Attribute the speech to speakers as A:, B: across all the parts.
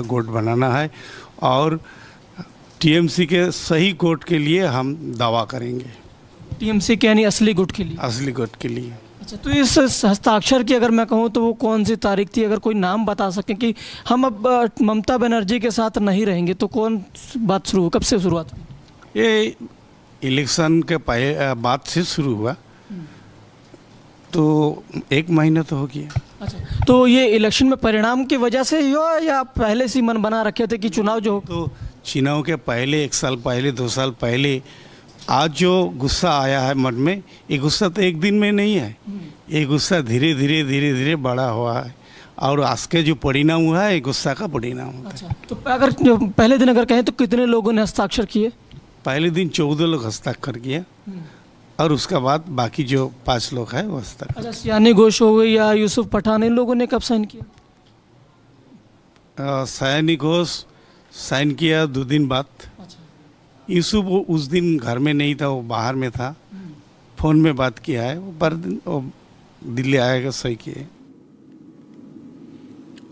A: गुट बनाना है और टीएमसी के सही गुट के लिए हम दावा करेंगे।
B: टीएमसी के यानी असली गुट के लिए?
A: असली गुट के लिए।
B: अच्छा, तो इस हस्ताक्षर की अगर मैं कहूँ तो वो कौन सी तारीख थी? अगर कोई नाम बता सकें कि हम अब ममता बनर्जी के साथ नहीं रहेंगे, तो कौन बात शुरू, कब से शुरुआत हुई?
A: ये इलेक्शन के बाद से शुरू हुआ, तो 1 महीना तो हो गया।
B: अच्छा, तो ये इलेक्शन में परिणाम की वजह से हुआ या पहले से मन बना रखे थे कि चुनाव जो?
A: तो चुनाव के पहले 1 साल पहले, 2 साल पहले, आज जो गुस्सा आया है मन में, ये गुस्सा तो एक दिन में नहीं है, ये गुस्सा धीरे धीरे बड़ा हुआ है और आज के जो परिणाम हुआ है, ये गुस्सा का परिणाम हुआ है।
B: अच्छा, तो अगर पहले दिन अगर कहें तो कितने लोगों ने हस्ताक्षर किए?
A: पहले दिन 14 लोग हस्ताक्षर किए और उसके बाद बाकी जो 5 लोग हैं वो हस्ताक्षर।
B: अच्छा, यानी घोष हो गई या यूसुफ पठान, इन लोगों ने कब साइन किया?
A: सयानी घोष साइन किया 2 दिन बाद। यूसुफ वो उस दिन घर में नहीं था, वो बाहर में था, फोन में बात किया है, वो पर दिन वो दिल्ली आएगा सही किए।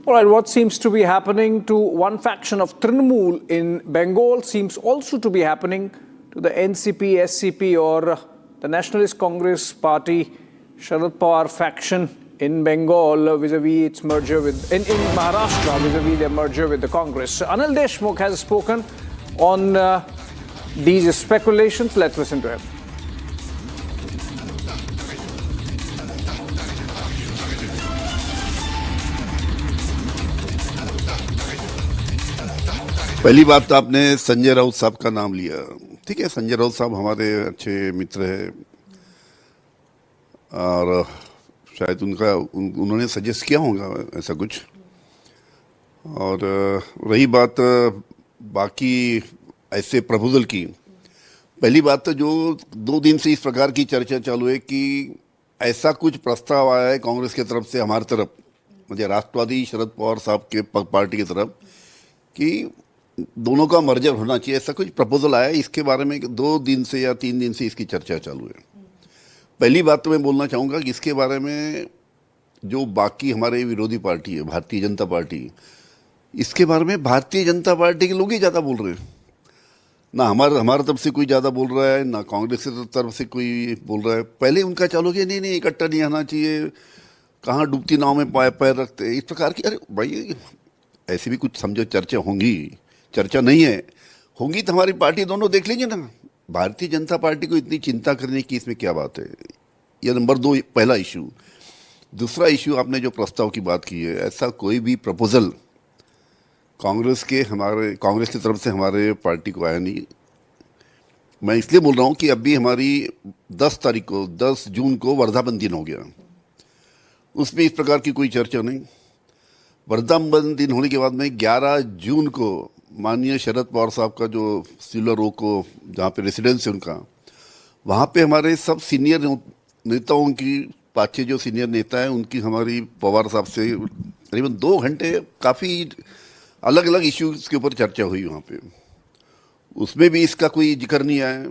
C: All right, what seems to be happening to one faction of Trinamool in Bengal seems also to be happening to the NCP, SCP or the Nationalist Congress Party, Sharad Pawar faction in Bengal vis-a-vis its merger with, in Maharashtra vis-a-vis their merger with the Congress. Anil Deshmukh has spoken on these speculations. Let's listen to him.
D: पहली बात तो आपने संजय राउत साहब का नाम लिया। ठीक है, संजय राउत साहब हमारे अच्छे मित्र हैं और शायद उन्होंने सजेस्ट किया होगा ऐसा कुछ। और रही बात बाकी ऐसे प्रपोजल की, पहली बात तो जो 2 दिन से इस प्रकार की चर्चा चालू है कि ऐसा कुछ प्रस्ताव आया है कांग्रेस की तरफ से हमारी तरफ, मुझे राष्ट्रवादी शरद पवार साहब के पार्टी की तरफ, कि दोनों का मर्जर होना चाहिए, ऐसा कुछ प्रपोजल आया है। इसके बारे में 2 दिन से या 3 दिन से इसकी चर्चा चालू है। पहली बात तो मैं बोलना चाहूँगा कि इसके बारे में जो बाकी हमारे विरोधी पार्टी है, भारतीय जनता पार्टी, इसके बारे में भारतीय जनता पार्टी के लोग ही ज़्यादा बोल रहे हैं। ना हमारे तरफ से कोई ज़्यादा बोल रहा है, ना कांग्रेस की तरफ से कोई बोल रहा है। पहले उनका चालू किया, नहीं इकट्ठा नहीं आना चाहिए, कहाँ डूबती नाव में पैर रखते, इस प्रकार की। अरे भाई, ऐसी भी कुछ समझो चर्चा होंगी, चर्चा नहीं है, होंगी तो हमारी पार्टी दोनों देख लेंगे ना। भारतीय जनता पार्टी को इतनी चिंता करने की इसमें क्या बात है? यह नंबर 2 पहला इशू। दूसरा इशू, आपने जो प्रस्ताव की बात की है, ऐसा कोई भी प्रपोजल कांग्रेस की तरफ से हमारे पार्टी को आया नहीं। मैं इसलिए बोल रहा हूँ कि अभी हमारी 10 जून को वर्धापन दिन हो गया, उसमें इस प्रकार की कोई चर्चा नहीं। वर्धापन दिन होने के बाद में 11 जून को माननीय शरद पवार साहब का जो सिल्वर ओक को जहाँ पे रेसिडेंस है उनका, वहाँ पे हमारे सब सीनियर नेताओं की, 5-6 जो सीनियर नेता हैं उनकी हमारी पवार साहब से करीबन 2 घंटे काफ़ी अलग अलग इश्यूज के ऊपर चर्चा हुई वहाँ पे। उसमें भी इसका कोई जिक्र नहीं आया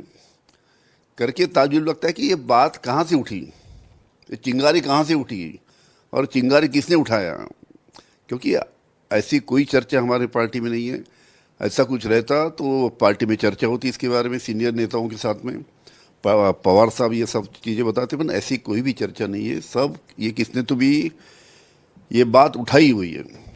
D: करके ताज्जुब लगता है कि ये बात कहाँ से उठी, ये चिंगारी कहाँ से उठी और चिंगारी किसने उठाया, क्योंकि ऐसी कोई चर्चा हमारे पार्टी में नहीं है। ऐसा कुछ रहता तो पार्टी में चर्चा होती इसके बारे में, सीनियर नेताओं के साथ में पवार साहब ये सब चीज़ें बताते, पर ऐसी कोई भी चर्चा नहीं है। सब ये किसने तो भी ये बात उठाई हुई है।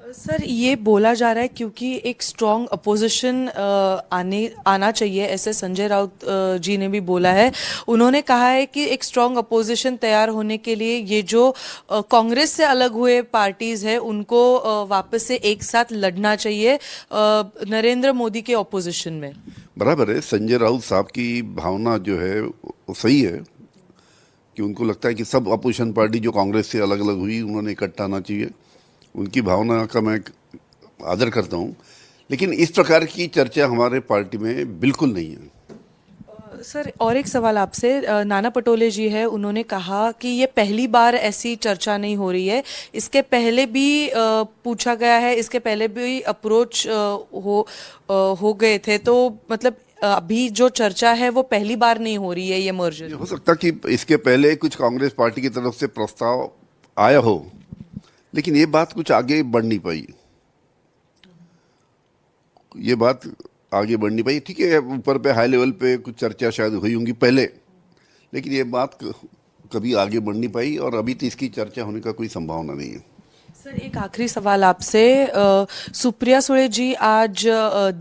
E: सर, ये बोला जा रहा है क्योंकि एक स्ट्रॉन्ग अपोजिशन आना चाहिए, ऐसे संजय राउत जी ने भी बोला है। उन्होंने कहा है कि एक स्ट्रॉन्ग अपोजिशन तैयार होने के लिए ये जो कांग्रेस से अलग हुए पार्टीज है उनको वापस से एक साथ लड़ना चाहिए नरेंद्र मोदी के अपोजिशन में।
D: बराबर है, संजय राउत साहब की भावना जो है वो सही है कि उनको लगता है कि सब अपोजिशन पार्टी जो कांग्रेस से अलग अलग हुई उन्होंने इकट्ठा आना चाहिए। उनकी भावना का मैं आदर करता हूं, लेकिन इस प्रकार की चर्चा हमारे पार्टी में बिल्कुल नहीं है।
E: सर, और एक सवाल आपसे, नाना पटोले जी है, उन्होंने कहा कि ये पहली बार ऐसी चर्चा नहीं हो रही है, इसके पहले भी पूछा गया है, इसके पहले भी अप्रोच हो गए थे, तो मतलब अभी जो चर्चा है वो पहली बार नहीं हो रही है ये मर्जर।
D: हो सकता कि इसके पहले कुछ कांग्रेस पार्टी की तरफ से प्रस्ताव आया हो, लेकिन ये बात कुछ आगे बढ़ नहीं पाई। ये बात आगे बढ़ नहीं पाई। ठीक है, ऊपर पे हाई लेवल पे कुछ चर्चा शायद हुई होंगी पहले, लेकिन ये बात कभी आगे बढ़ नहीं पाई और अभी तो इसकी चर्चा होने का कोई संभावना नहीं है।
E: सर, एक आखिरी सवाल आपसे। सुप्रिया सुळे जी आज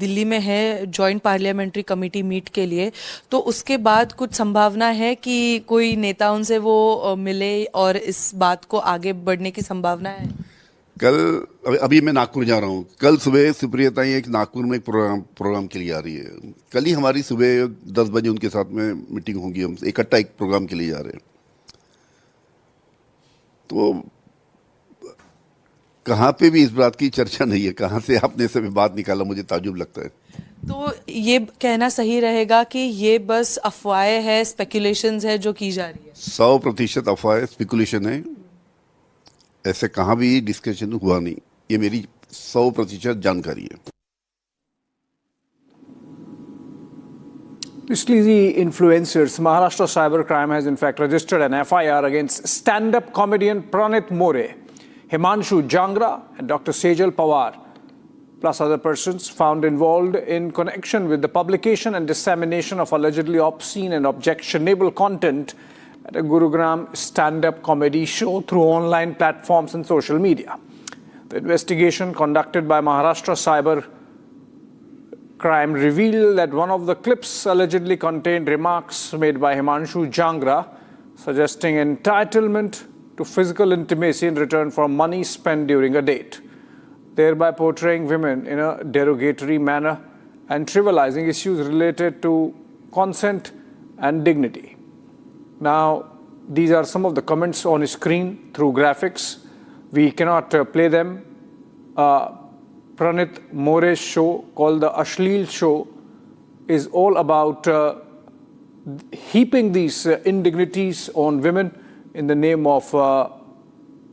E: दिल्ली में है जॉइंट पार्लियामेंट्री कमेटी मीट के लिए, तो उसके बाद कुछ संभावना है कि कोई नेता उनसे वो मिले और इस बात को आगे बढ़ने की संभावना है?
D: कल अभी मैं नागपुर जा रहा हूँ। कल सुबह सुप्रियता एक नागपुर में एक प्रोग्राम के लिए आ रही है। कल ही हमारी सुबह 10 बजे उनके साथ में मीटिंग होगी। हम इकट्ठा एक प्रोग्राम के लिए जा रहे हैं। तो कहाँ पे भी इस बात की चर्चा नहीं है। कहाँ से आपने से बात निकाला, मुझे ताजुब लगता है।
E: तो ये कहना सही रहेगा कि ये बस अफवाहें है, स्पेकुलेशंस है जो की जा रही है?
D: 100% अफवाह, स्पेकुलेशन है। ऐसे कहाँ भी डिस्कशन हुआ नहीं। ये मेरी 100% जानकारी है।
C: Sleazy influencers. Maharashtra cybercrime has in fact registered an FIR against stand-up comedian Pranit More, Himanshu Jangra and Dr. Sejal Pawar, plus other persons found involved in connection with the publication and dissemination of allegedly obscene and objectionable content at a Gurugram stand-up comedy show through online platforms and social media. The investigation conducted by Maharashtra Cyber Crime revealed that one of the clips allegedly contained remarks made by Himanshu Jangra suggesting entitlement to physical intimacy in return for money spent during a date, thereby portraying women in a derogatory manner and trivializing issues related to consent and dignity. Now, these are some of the comments on screen through graphics. We cannot play them. Pranit More's show, called the Ashleel Show, is all about heaping these indignities on women in the name of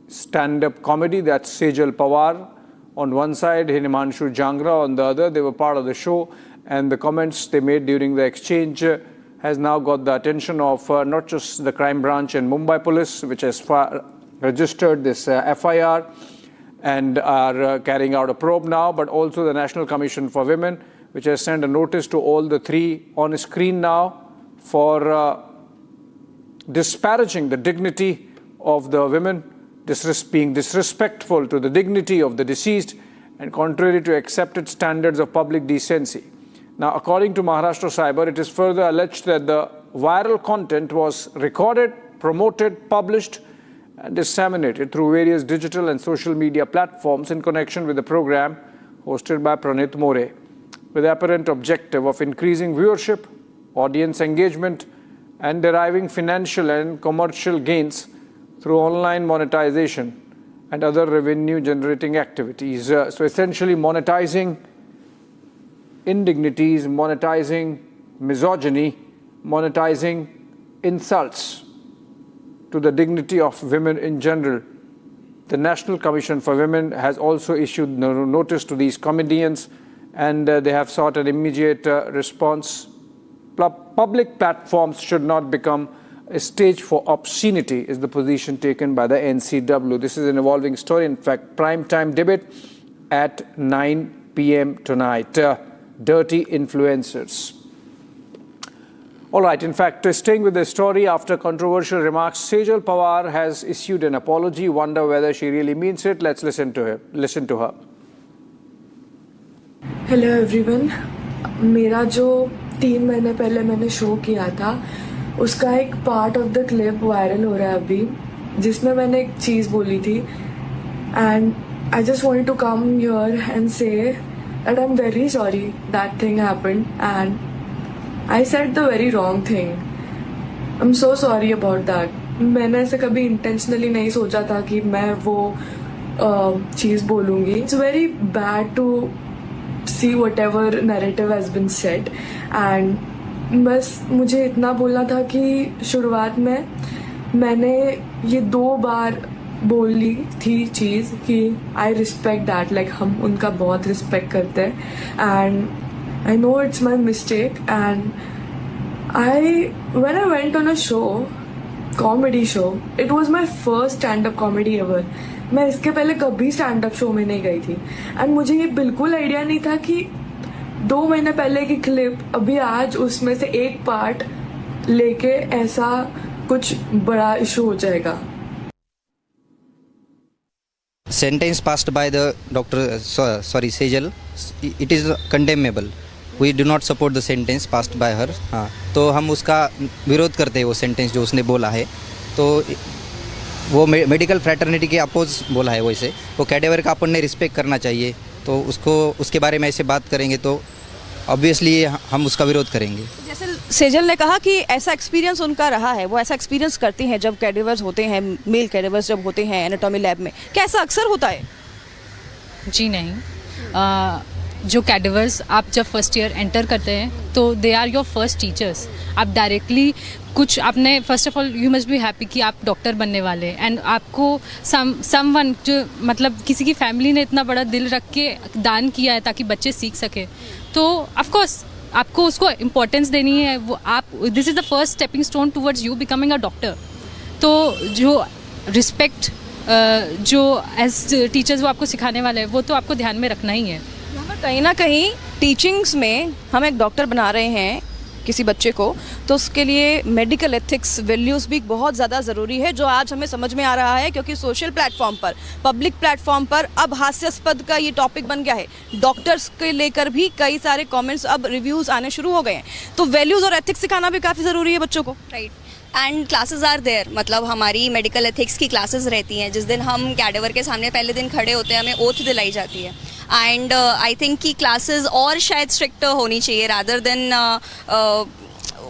C: stand-up comedy. That's Sejal Pawar on one side, Himanshu Jangra on the other. They were part of the show, and the comments they made during the exchange has now got the attention of not just the crime branch and Mumbai police, which has registered this FIR and are carrying out a probe now, but also the National Commission for Women, which has sent a notice to all the three on screen now for disparaging the dignity of the women, being disrespectful to the dignity of the deceased, and contrary to accepted standards of public decency. Now, according to Maharashtra Cyber, it is further alleged that the viral content was recorded, promoted, published, and disseminated through various digital and social media platforms in connection with the program hosted by Pranit More, with the apparent objective of increasing viewership, audience engagement, and deriving financial and commercial gains through online monetization and other revenue-generating activities. So essentially monetizing indignities, monetizing misogyny, monetizing insults to the dignity of women in general. The National Commission for Women has also issued notice to these comedians, and they have sought an immediate response. Public platforms should not become a stage for obscenity, is the position taken by the NCW. This is an evolving story. In fact, prime time debate at 9 p.m. tonight. Dirty influencers. All right, in fact, staying with the story, after controversial remarks, Sejal Pawar has issued an apology. Wonder whether she really means it. Let's listen to her.
F: Hello everyone. मेरा जो 3 महीने पहले मैंने show किया था, उसका एक part of the clip viral हो रहा है अभी, जिसमें मैंने एक चीज़ बोली थी. And I just wanted to come here and say that I am very sorry that thing happened and I said the very wrong thing. I'm so sorry about that. मैंने ऐसे कभी intentionally नहीं सोचा था कि मैं वो चीज़ बोलूँगी. It's very bad to see whatever narrative has been said. And बस मुझे इतना बोलना था कि शुरुआत में मैंने ये 2 बार बोली थी चीज़ कि I respect that, like हम उनका बहुत respect करते हैं. And I know it's my mistake, and when I went on a show, comedy show, it was my first stand-up comedy ever. मैं इसके पहले कभी stand-up show में नहीं गई थी, and मुझे ये बिल्कुल आइडिया नहीं था कि 2 महीने पहले की क्लिप अभी आज उसमें से एक पार्ट लेके ऐसा कुछ बड़ा इशू हो जाएगा।
G: Sentence passed by the doctor, Sejal, it is condemnable. We do not support the sentence passed by her. हाँ, तो हम उसका विरोध करते हैं वो सेंटेंस जो उसने बोला है। तो वो मेडिकल फ्रैटर्निटी के अपोज बोला है, वैसे वो कैडेवर का अपन ने रिस्पेक्ट करना चाहिए। तो उसको उसके बारे में ऐसे बात करेंगे तो ऑब्वियसली हम उसका विरोध करेंगे।
H: जैसे सेजल ने कहा कि ऐसा एक्सपीरियंस उनका रहा है, वो ऐसा एक्सपीरियंस करती हैं जब कैडेवर्स होते हैं, मेल कैडेवर्स जब होते हैं एनाटॉमी लैब में, क्या ऐसा अक्सर होता है?
I: जी नहीं, जो कैडेवर्स आप जब फर्स्ट ईयर एंटर करते हैं तो they are your first teachers. आप डायरेक्टली कुछ आपने first of all you must be happy कि आप डॉक्टर बनने वाले, एंड आपको समवन जो मतलब किसी की फैमिली ने इतना बड़ा दिल रख के दान किया है ताकि बच्चे सीख सके, तो ऑफ कोर्स आपको उसको इम्पोर्टेंस देनी है। वो आप this is the first stepping stone towards you becoming a doctor. तो जो रिस्पेक्ट जो एज टीचर्स वो आपको सिखाने वाले हैं वो तो आपको ध्यान में रखना ही है।
H: कहीं ना कहीं टीचिंग्स में हम एक डॉक्टर बना रहे हैं किसी बच्चे को, तो उसके लिए मेडिकल एथिक्स वैल्यूज़ भी बहुत ज़्यादा ज़रूरी है, जो आज हमें समझ में आ रहा है क्योंकि सोशल प्लेटफॉर्म पर, पब्लिक प्लेटफॉर्म पर अब हास्यास्पद का ये टॉपिक बन गया है। डॉक्टर्स के लेकर भी कई सारे कमेंट्स, अब रिव्यूज़ आने शुरू हो गए हैं। तो वैल्यूज़ और एथिक्स सिखाना भी काफ़ी ज़रूरी है बच्चों को।
J: Right, and classes are there, मतलब हमारी मेडिकल एथिक्स की क्लासेस रहती हैं। जिस दिन हम कैडेवर के सामने पहले दिन खड़े होते हैं, हमें ओथ दिलाई जाती है। एंड आई थिंक कि क्लासेस और शायद स्ट्रिक्ट होनी चाहिए रादर देन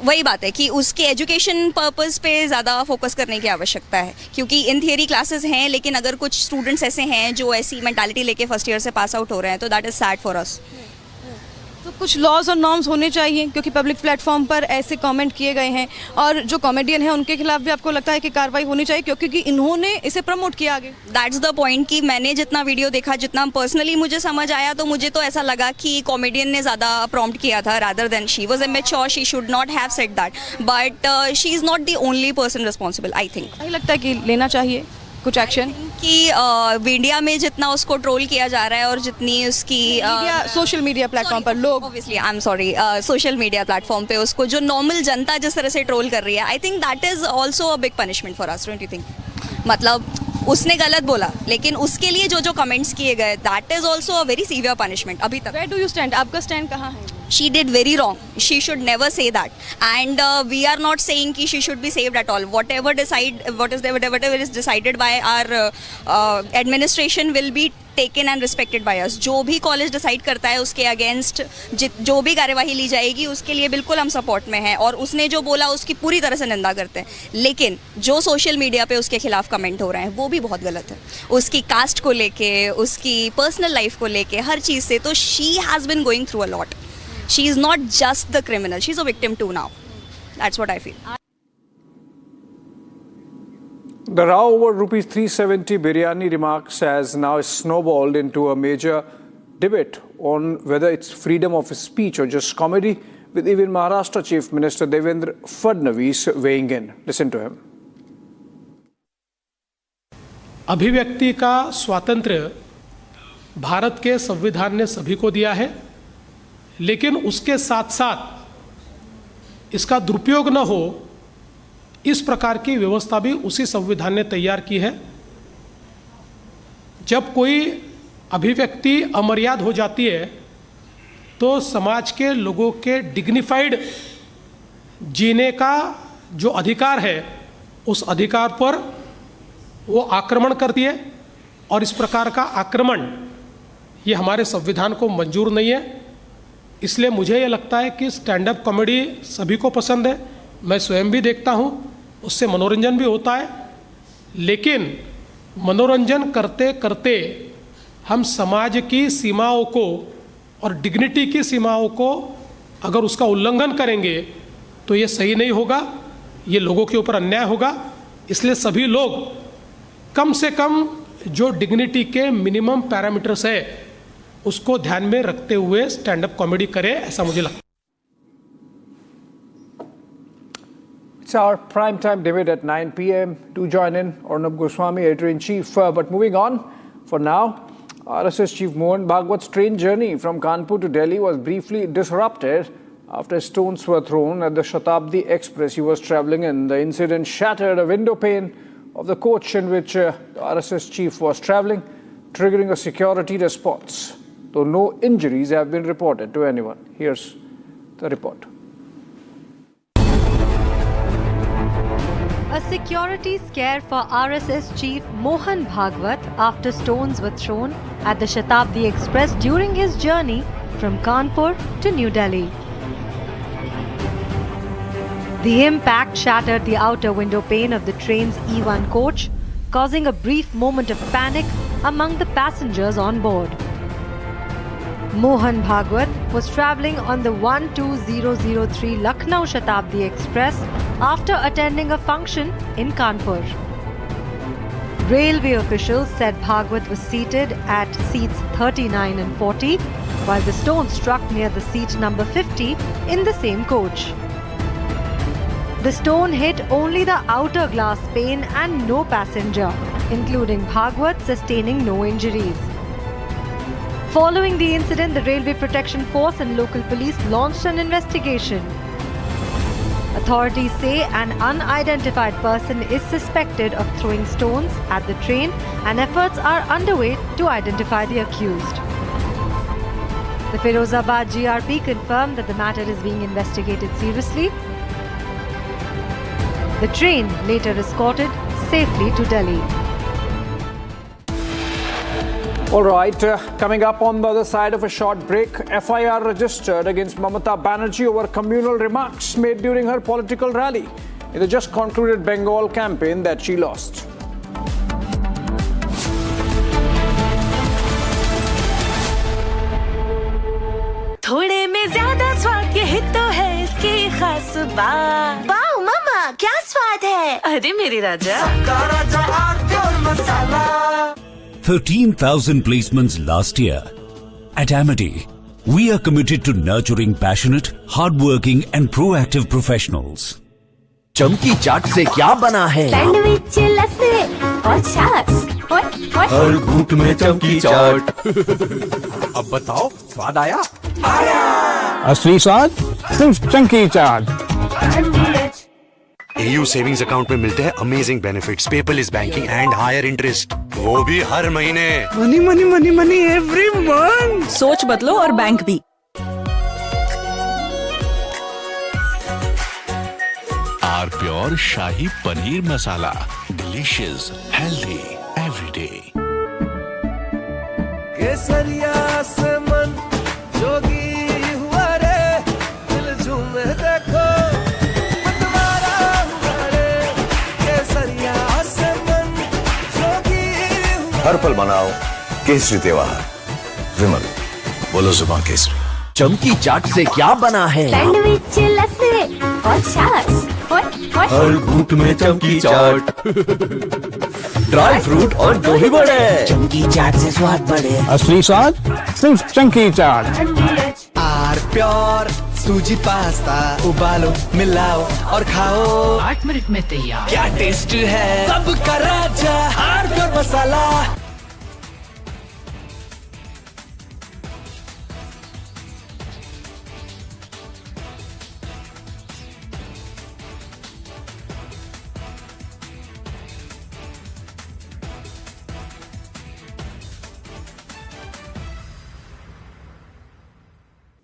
J: वही बात है कि उसके एजुकेशन पर्पस पे ज़्यादा फोकस करने की आवश्यकता है, क्योंकि इन थियरी क्लासेस हैं, लेकिन अगर कुछ स्टूडेंट्स ऐसे हैं जो ऐसी मेंटालिटी लेके फर्स्ट ईयर से पास आउट हो रहे हैं, तो that is sad for us.
H: तो कुछ लॉज और नॉर्म्स होने चाहिए, क्योंकि पब्लिक प्लेटफॉर्म पर ऐसे कमेंट किए गए हैं, और जो कॉमेडियन हैं उनके खिलाफ भी आपको लगता है कि कार्रवाई होनी चाहिए क्योंकि इन्होंने इसे प्रमोट किया आगे।
J: दैट्स द पॉइंट कि मैंने जितना वीडियो देखा, जितना पर्सनली मुझे समझ आया, तो मुझे तो ऐसा लगा कि कॉमेडियन ने ज़्यादा प्रॉम्प्ट किया था rather than she was immature, she should not have said that, but she is not the only person responsible. I think
H: नहीं लगता है कि लेना चाहिए कुछ एक्शन,
J: कि इंडिया में जितना उसको ट्रोल किया जा रहा है और जितनी उसकी
H: सोशल मीडिया प्लेटफॉर्म पर लोग,
J: obviously I am sorry, social media platform पे उसको जो नॉर्मल जनता जिस तरह से ट्रोल कर रही है, I think that is also a big punishment for us, don't you think? मतलब उसने गलत बोला, लेकिन उसके लिए जो जो कमेंट्स किए गए, that is also a very severe punishment अभी तक।
H: Where do you stand? आपका स्टैंड कहाँ है?
J: She did very wrong. She should never say that. And we are not saying कि she should be saved at all. Whatever is decided by our administration will be taken and respected by us. जो भी college decide करता है उसके against जो भी कार्यवाही ली जाएगी, उसके लिए बिल्कुल हम सपोर्ट में हैं, और उसने जो बोला उसकी पूरी तरह से निंदा करते हैं। लेकिन जो सोशल मीडिया पे उसके खिलाफ कमेंट हो रहे हैं वो भी बहुत गलत है, उसकी कास्ट को लेके, उसकी पर्सनल लाइफ को लेके, हर चीज़ से। तो she has been going through a lot. She is not just the criminal, she's a victim too now. That's what I feel.
C: The row over rupees 370 biryani remarks has now snowballed into a major debate on whether it's freedom of speech or just comedy, with even Maharashtra Chief Minister Devendra Fadnavis weighing in. Listen to him.
K: अभिव्यक्ति का स्वातंत्र्य भारत के संविधान ने सभी को दिया है, लेकिन उसके साथ साथ इसका दुरुपयोग न हो इस प्रकार की व्यवस्था भी उसी संविधान ने तैयार की है। जब कोई अभिव्यक्ति अमर्याद हो जाती है तो समाज के लोगों के डिग्निफाइड जीने का जो अधिकार है उस अधिकार पर वो आक्रमण करती है, और इस प्रकार का आक्रमण ये हमारे संविधान को मंजूर नहीं है। इसलिए मुझे ये लगता है कि स्टैंड अप कॉमेडी सभी को पसंद है, मैं स्वयं भी देखता हूँ, उससे मनोरंजन भी होता है, लेकिन मनोरंजन करते करते हम समाज की सीमाओं को और डिग्निटी की सीमाओं को अगर उसका उल्लंघन करेंगे तो ये सही नहीं होगा, ये लोगों के ऊपर अन्याय होगा। इसलिए सभी लोग कम से कम जो डिग्निटी के मिनिमम पैरामीटर्स है उसको ध्यान में रखते हुए स्टैंड अप कॉमेडी करें, ऐसा मुझे लगता है।
C: It's our prime time debate at 9 p.m. Do join in. Arnab Goswami, editor-in-chief. But moving on, for now, RSS Chief Mohan Bhagwat's train journey from Kanpur to Delhi was briefly disrupted after stones were thrown at the Shatabdi Express he was travelling in. The incident shattered a window pane of the coach in which the RSS chief was travelling, triggering a security response, though no injuries have been reported to anyone. Here's the report.
L: A security scare for RSS chief Mohan Bhagwat after stones were thrown at the Shatabdi Express during his journey from Kanpur to New Delhi. The impact shattered the outer window pane of the train's E1 coach, causing a brief moment of panic among the passengers on board. Mohan Bhagwat was travelling on the 12003 Lucknow Shatabdi Express after attending a function in Kanpur. Railway officials said Bhagwat was seated at seats 39 and 40, while the stone struck near the seat number 50 in the same coach. The stone hit only the outer glass pane and no passenger, including Bhagwat sustaining no injuries. Following the incident, the Railway Protection Force and local police launched an investigation. Authorities say an unidentified person is suspected of throwing stones at the train and efforts are underway to identify the accused. The Firozabad GRP confirmed that the matter is being investigated seriously. The train later escorted safely to Delhi.
C: All right, coming up on the other side of a short break, FIR registered against Mamata Banerjee over communal remarks made during her political rally in the just concluded Bengal campaign that she lost.
M: थोड़े में ज्यादा स्वाद यही तो है इसकी खास बात। वाओ मम्मा क्या स्वाद है? अरे मेरे राजा।
N: 13,000 placements last year. At Amity, we are committed to nurturing passionate, hardworking and proactive professionals.
O: चमकी चाट से क्या बना है?
M: सैंडविच, लस्सी और छाछ।
O: हर घूंट में चमकी चाट। अब बताओ स्वाद आया? आया।
P: असली स्वाद सिर्फ चमकी चाट।
Q: AU सेविंग्स अकाउंट में मिलते हैं amazing benefits, paperless banking and higher interest, वो भी हर महीने।
R: Money money money money every month.
S: सोच बदलो और बैंक भी।
T: R pure shahi paneer masala, delicious, healthy everyday.
U: केसरिया से मन जोगी हुआ रे, दिल झूमे देखो मतवारा हुआ रे, केसरिया से मन जोगी हुआ।
V: हर पल मनाओ केसरी त्योहार। विमल, बोलो जुबान केसरी।
O: चमकी चाट से क्या बना है?
M: सैंडविच, लस्सी और छाछ।
O: हर घूंट में चमकी चाट। ड्राई फ्रूट और दही बड़े।
U: चमकी चाट से स्वाद बढ़े।
P: असली स्वाद सिर्फ चमकी चाट।
U: आर प्योर सूजी पास्ता, उबालो मिलाओ और खाओ,
S: 8 मिनट में तैयार।
U: क्या टेस्ट है सबका राजा R pure masala.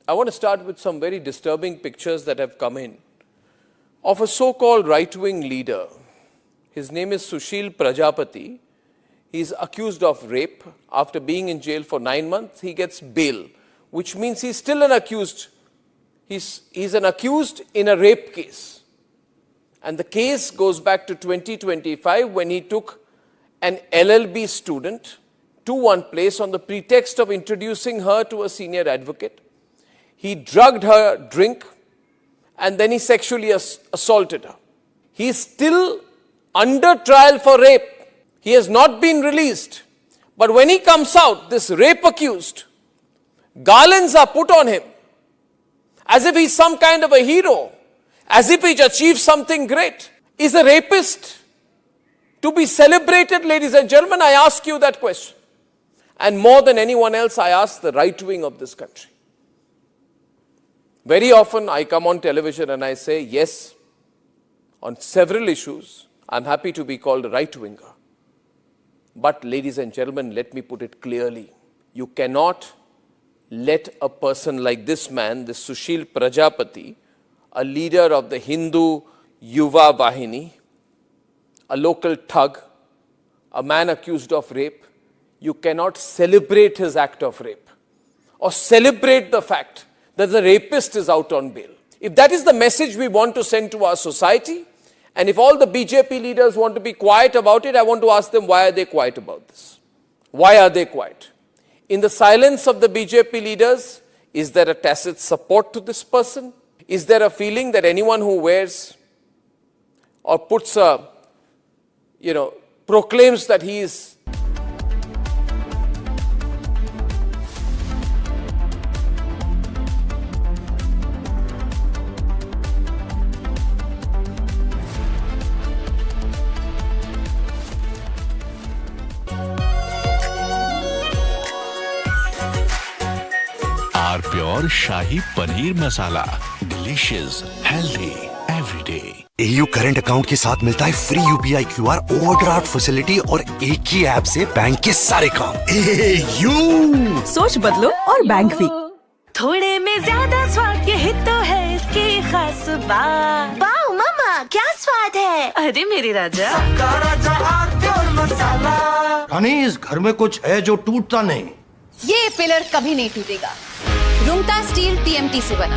W: I want to start with some very disturbing pictures that have come in of a so-called right-wing leader. His name is Sushil Prajapati. He's accused of rape. After being in jail for 9 months, he gets bail, which means he's still an accused. He's an accused in a rape case. And the case goes back to 2025 when he took an LLB student to one place on the pretext of introducing her to a senior advocate. He drugged her drink and then he sexually assaulted her. He is still under trial for rape. He has not been released. But when he comes out, this rape accused, garlands are put on him as if he's some kind of a hero, as if he's achieved something great. Is a rapist to be celebrated, ladies and gentlemen? I ask you that question. And more than anyone else, I ask the right wing of this country. Very often I come on television and I say, yes, on several issues, I'm happy to be called a right winger. But ladies and gentlemen, let me put it clearly. You cannot let a person like this man, this Sushil Prajapati, a leader of the Hindu Yuva Vahini, a local thug, a man accused of rape, you cannot celebrate his act of rape or celebrate the fact that the rapist is out on bail. If that is the message we want to send to our society, and if all the BJP leaders want to be quiet about it, I want to ask them, why are they quiet about this? Why are they quiet? In the silence of the BJP leaders, is there a tacit support to this person? Is there a feeling that anyone who wears or puts a, proclaims that he is
T: our pure Shahi Paneer Masala. Delicious, healthy, every day.
Q: AU current account के साथ मिलता है free UPI QR overdraft facility और एक ही app से bank के सारे काम। AU
S: सोच बदलो और बैंक भी।
M: थोड़े में ज्यादा स्वाद यही तो है इसकी खास बात। वाओ मामा क्या स्वाद है। अरे मेरे राजा सबका राजा और मसाला।
A: रानी इस घर में कुछ है जो टूटता नहीं।
B: ये पिलर कभी नहीं टूटेगा। रुंगटा स्टील TMT से बना।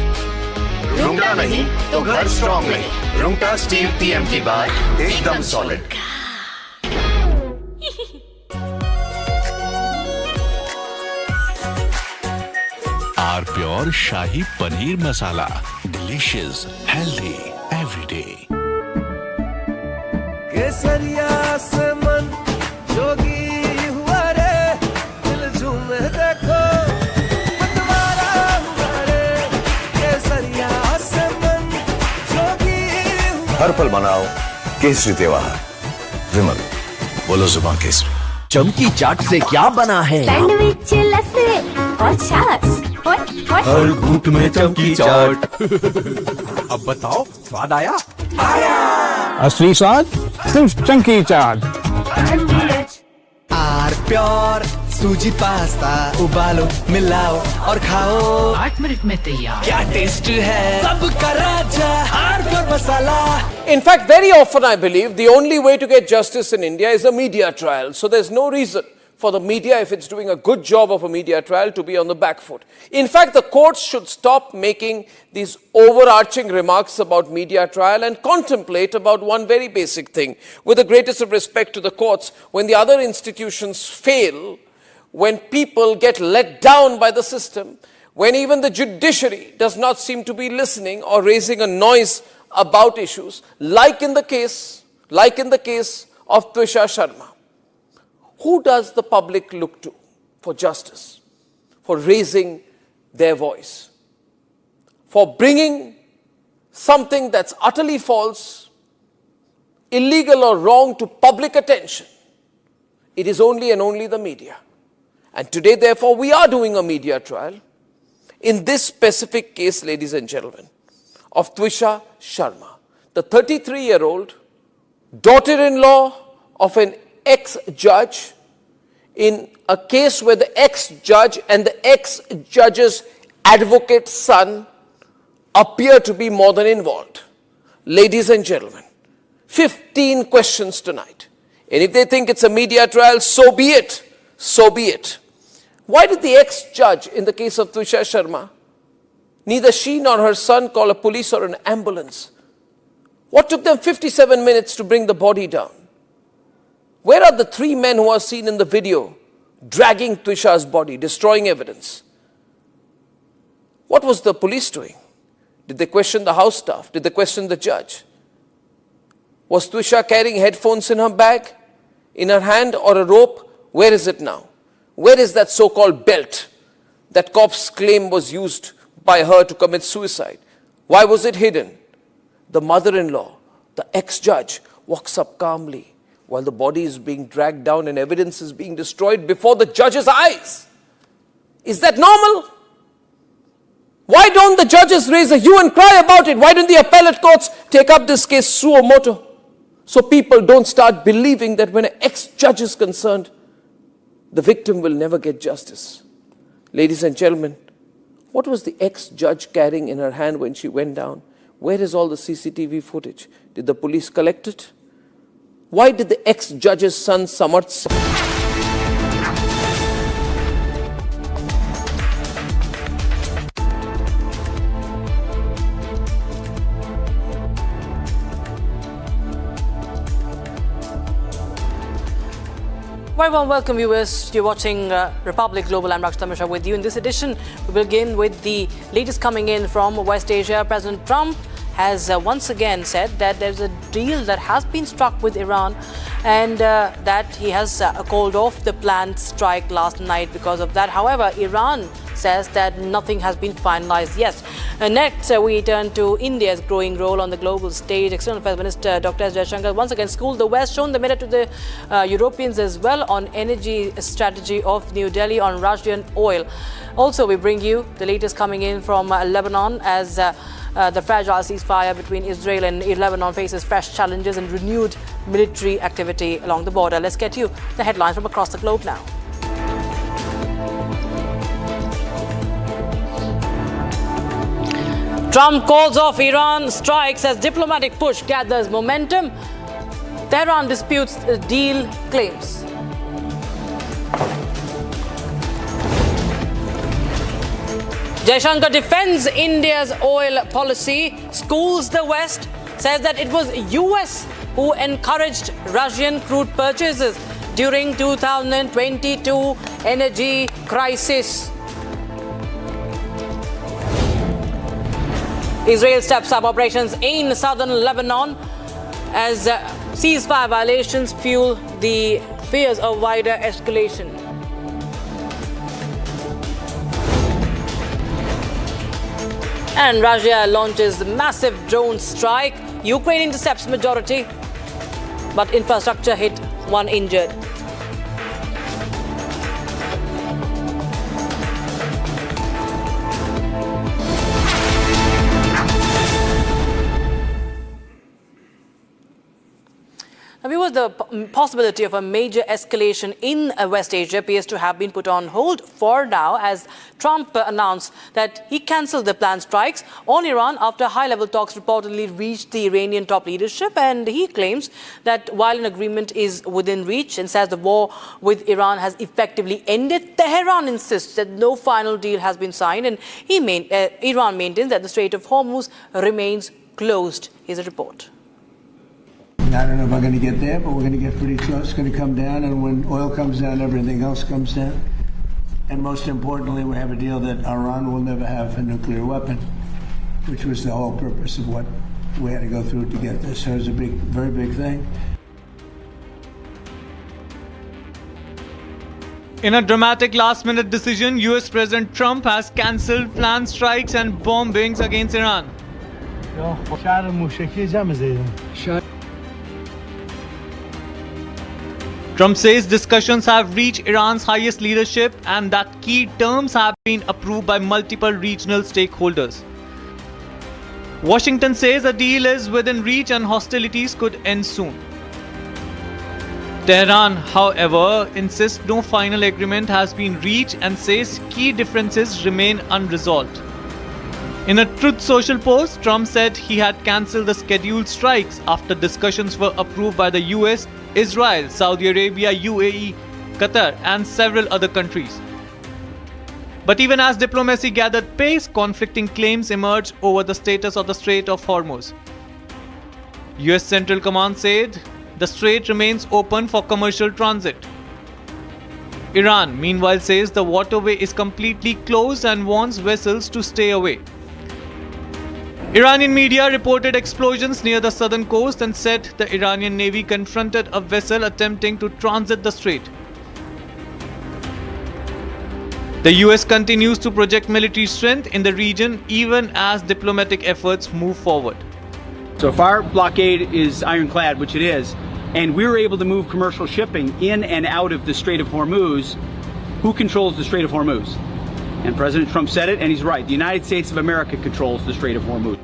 V: रुंगटा नहीं तो घर स्ट्रॉन्ग नहीं। रुंगटा स्टील TMT बार एकदम solid.
T: Our pure Shahi Paneer Masala. Delicious, healthy, every day.
U: केसरिया से मन जोगी हुआ रे दिल झूमे देखो मतवारा हुआ रे केसरिया से मन जोगी हुआ।
V: हर पल मनाओ केसरी त्योहार। विमल बोलो जुबान केसरी।
U: चमकी चाट से क्या बना है।
M: सैंडविच लस्सी और छाछ।
O: हर घूंट में चमकी चाट। अब बताओ स्वाद आया।
P: असली स्वाद सिर्फ चंकी चाट।
U: आर प्योर सूजी पास्ता उबालो मिलाओ और खाओ
S: 8 मिनट में तैयार।
U: क्या टेस्ट है सबका राजा R pure masala.
W: In fact, very often I believe the only way to get justice in India is a media trial. So there's no reason for the media, if it's doing a good job of a media trial, to be on the back foot. In fact, the courts should stop making these overarching remarks about media trial and contemplate about one very basic thing. With the greatest of respect to the courts, when the other institutions fail, when people get let down by the system, when even the judiciary does not seem to be listening or raising a noise about issues, like in the case of Twisha Sharma. Who does the public look to for justice, for raising their voice, for bringing something that's utterly false, illegal or wrong to public attention? It is only and only the media. And today, therefore, we are doing a media trial in this specific case, ladies and gentlemen, of Twisha Sharma, the 33-year-old daughter-in-law of an ex-judge, in a case where the ex-judge and the ex-judge's advocate's son appear to be more than involved. Ladies and gentlemen, 15 questions tonight. And if they think it's a media trial, so be it. So be it. Why did the ex-judge in the case of Twisha Sharma, neither she nor her son call a police or an ambulance? What took them 57 minutes to bring the body down? Where are the 3 men who are seen in the video dragging Twisha's body, destroying evidence? What was the police doing? Did they question the house staff? Did they question the judge? Was Twisha carrying headphones in her bag, in her hand, or a rope? Where is it now? Where is that so-called belt that cops claim was used by her to commit suicide? Why was it hidden? The mother-in-law, the ex-judge, walks up calmly, while the body is being dragged down and evidence is being destroyed before the judge's eyes. Is that normal? Why don't the judges raise a hue and cry about it? Why don't the appellate courts take up this case suo motu? So people don't start believing that when an ex-judge is concerned, the victim will never get justice. Ladies and gentlemen, what was the ex-judge carrying in her hand when she went down? Where is all the CCTV footage? Did the police collect it? Why did the ex-judge's son Samarth...
D: Very warm welcome, viewers. You're watching Republic Global. I'm Rakshita Mishra with you. In this edition, we begin with the latest coming in from West Asia. President Trump has once again said that there's a deal that has been struck with Iran and that he has called off the planned strike last night because of that. However, Iran says that nothing has been finalized yet. Next, we turn to India's growing role on the global stage. External Affairs Minister Dr. S. Jaishankar once again schooled the West, shown the mirror to the Europeans as well on energy strategy of New Delhi on Russian oil. Also, we bring you the latest coming in from Lebanon as the fragile ceasefire between Israel and Lebanon faces fresh challenges and renewed military activity along the border. Let's get you the headlines from across the globe now. Trump calls off Iran strikes as diplomatic push gathers momentum. Tehran disputes deal claims. Jaishankar defends India's oil policy, schools the West, says that it was US who encouraged Russian crude purchases during 2022 energy crisis. Israel steps up operations in southern Lebanon as ceasefire violations fuel the fears of wider escalation. And Russia launches massive drone strike. Ukraine intercepts majority, but infrastructure hit, one injured. Viewers, the possibility of a major escalation in West Asia appears to have been put on hold for now as Trump announced that he cancelled the planned strikes on Iran after high-level talks reportedly reached the Iranian top leadership. And he claims that while an agreement is within reach and says the war with Iran has effectively ended, Tehran insists that no final deal has been signed, and Iran maintains that the Strait of Hormuz remains closed. Here's a report.
E: I don't know if I'm going to get there, but we're going to get pretty close. It's going to come down, and when oil comes down, everything else comes down. And most importantly, we have a deal that Iran will never have a nuclear weapon, which was the whole purpose of what we had to go through to get this. So it was a big, very big thing.
F: In a dramatic last-minute decision, US President Trump has cancelled planned strikes and bombings against Iran. Trump says discussions have reached Iran's highest leadership and that key terms have been approved by multiple regional stakeholders. Washington says a deal is within reach and hostilities could end soon. Tehran, however, insists no final agreement has been reached and says key differences remain unresolved. In a Truth Social post, Trump said he had cancelled the scheduled strikes after discussions were approved by the US, Israel, Saudi Arabia, UAE, Qatar, and several other countries. But even as diplomacy gathered pace, conflicting claims emerged over the status of the Strait of Hormuz. US Central Command said the strait remains open for commercial transit. Iran, meanwhile, says the waterway is completely closed and warns vessels to stay away. Iranian media reported explosions near the southern coast and said the Iranian Navy confronted a vessel attempting to transit the strait. The US continues to project military strength in the region even as diplomatic efforts move forward.
X: So if our blockade is ironclad, which it is,
G: and we're able to move commercial shipping in and out of the Strait of Hormuz, who controls the Strait of Hormuz? And President Trump said it, and he's right. The United States of America controls the Strait of Hormuz.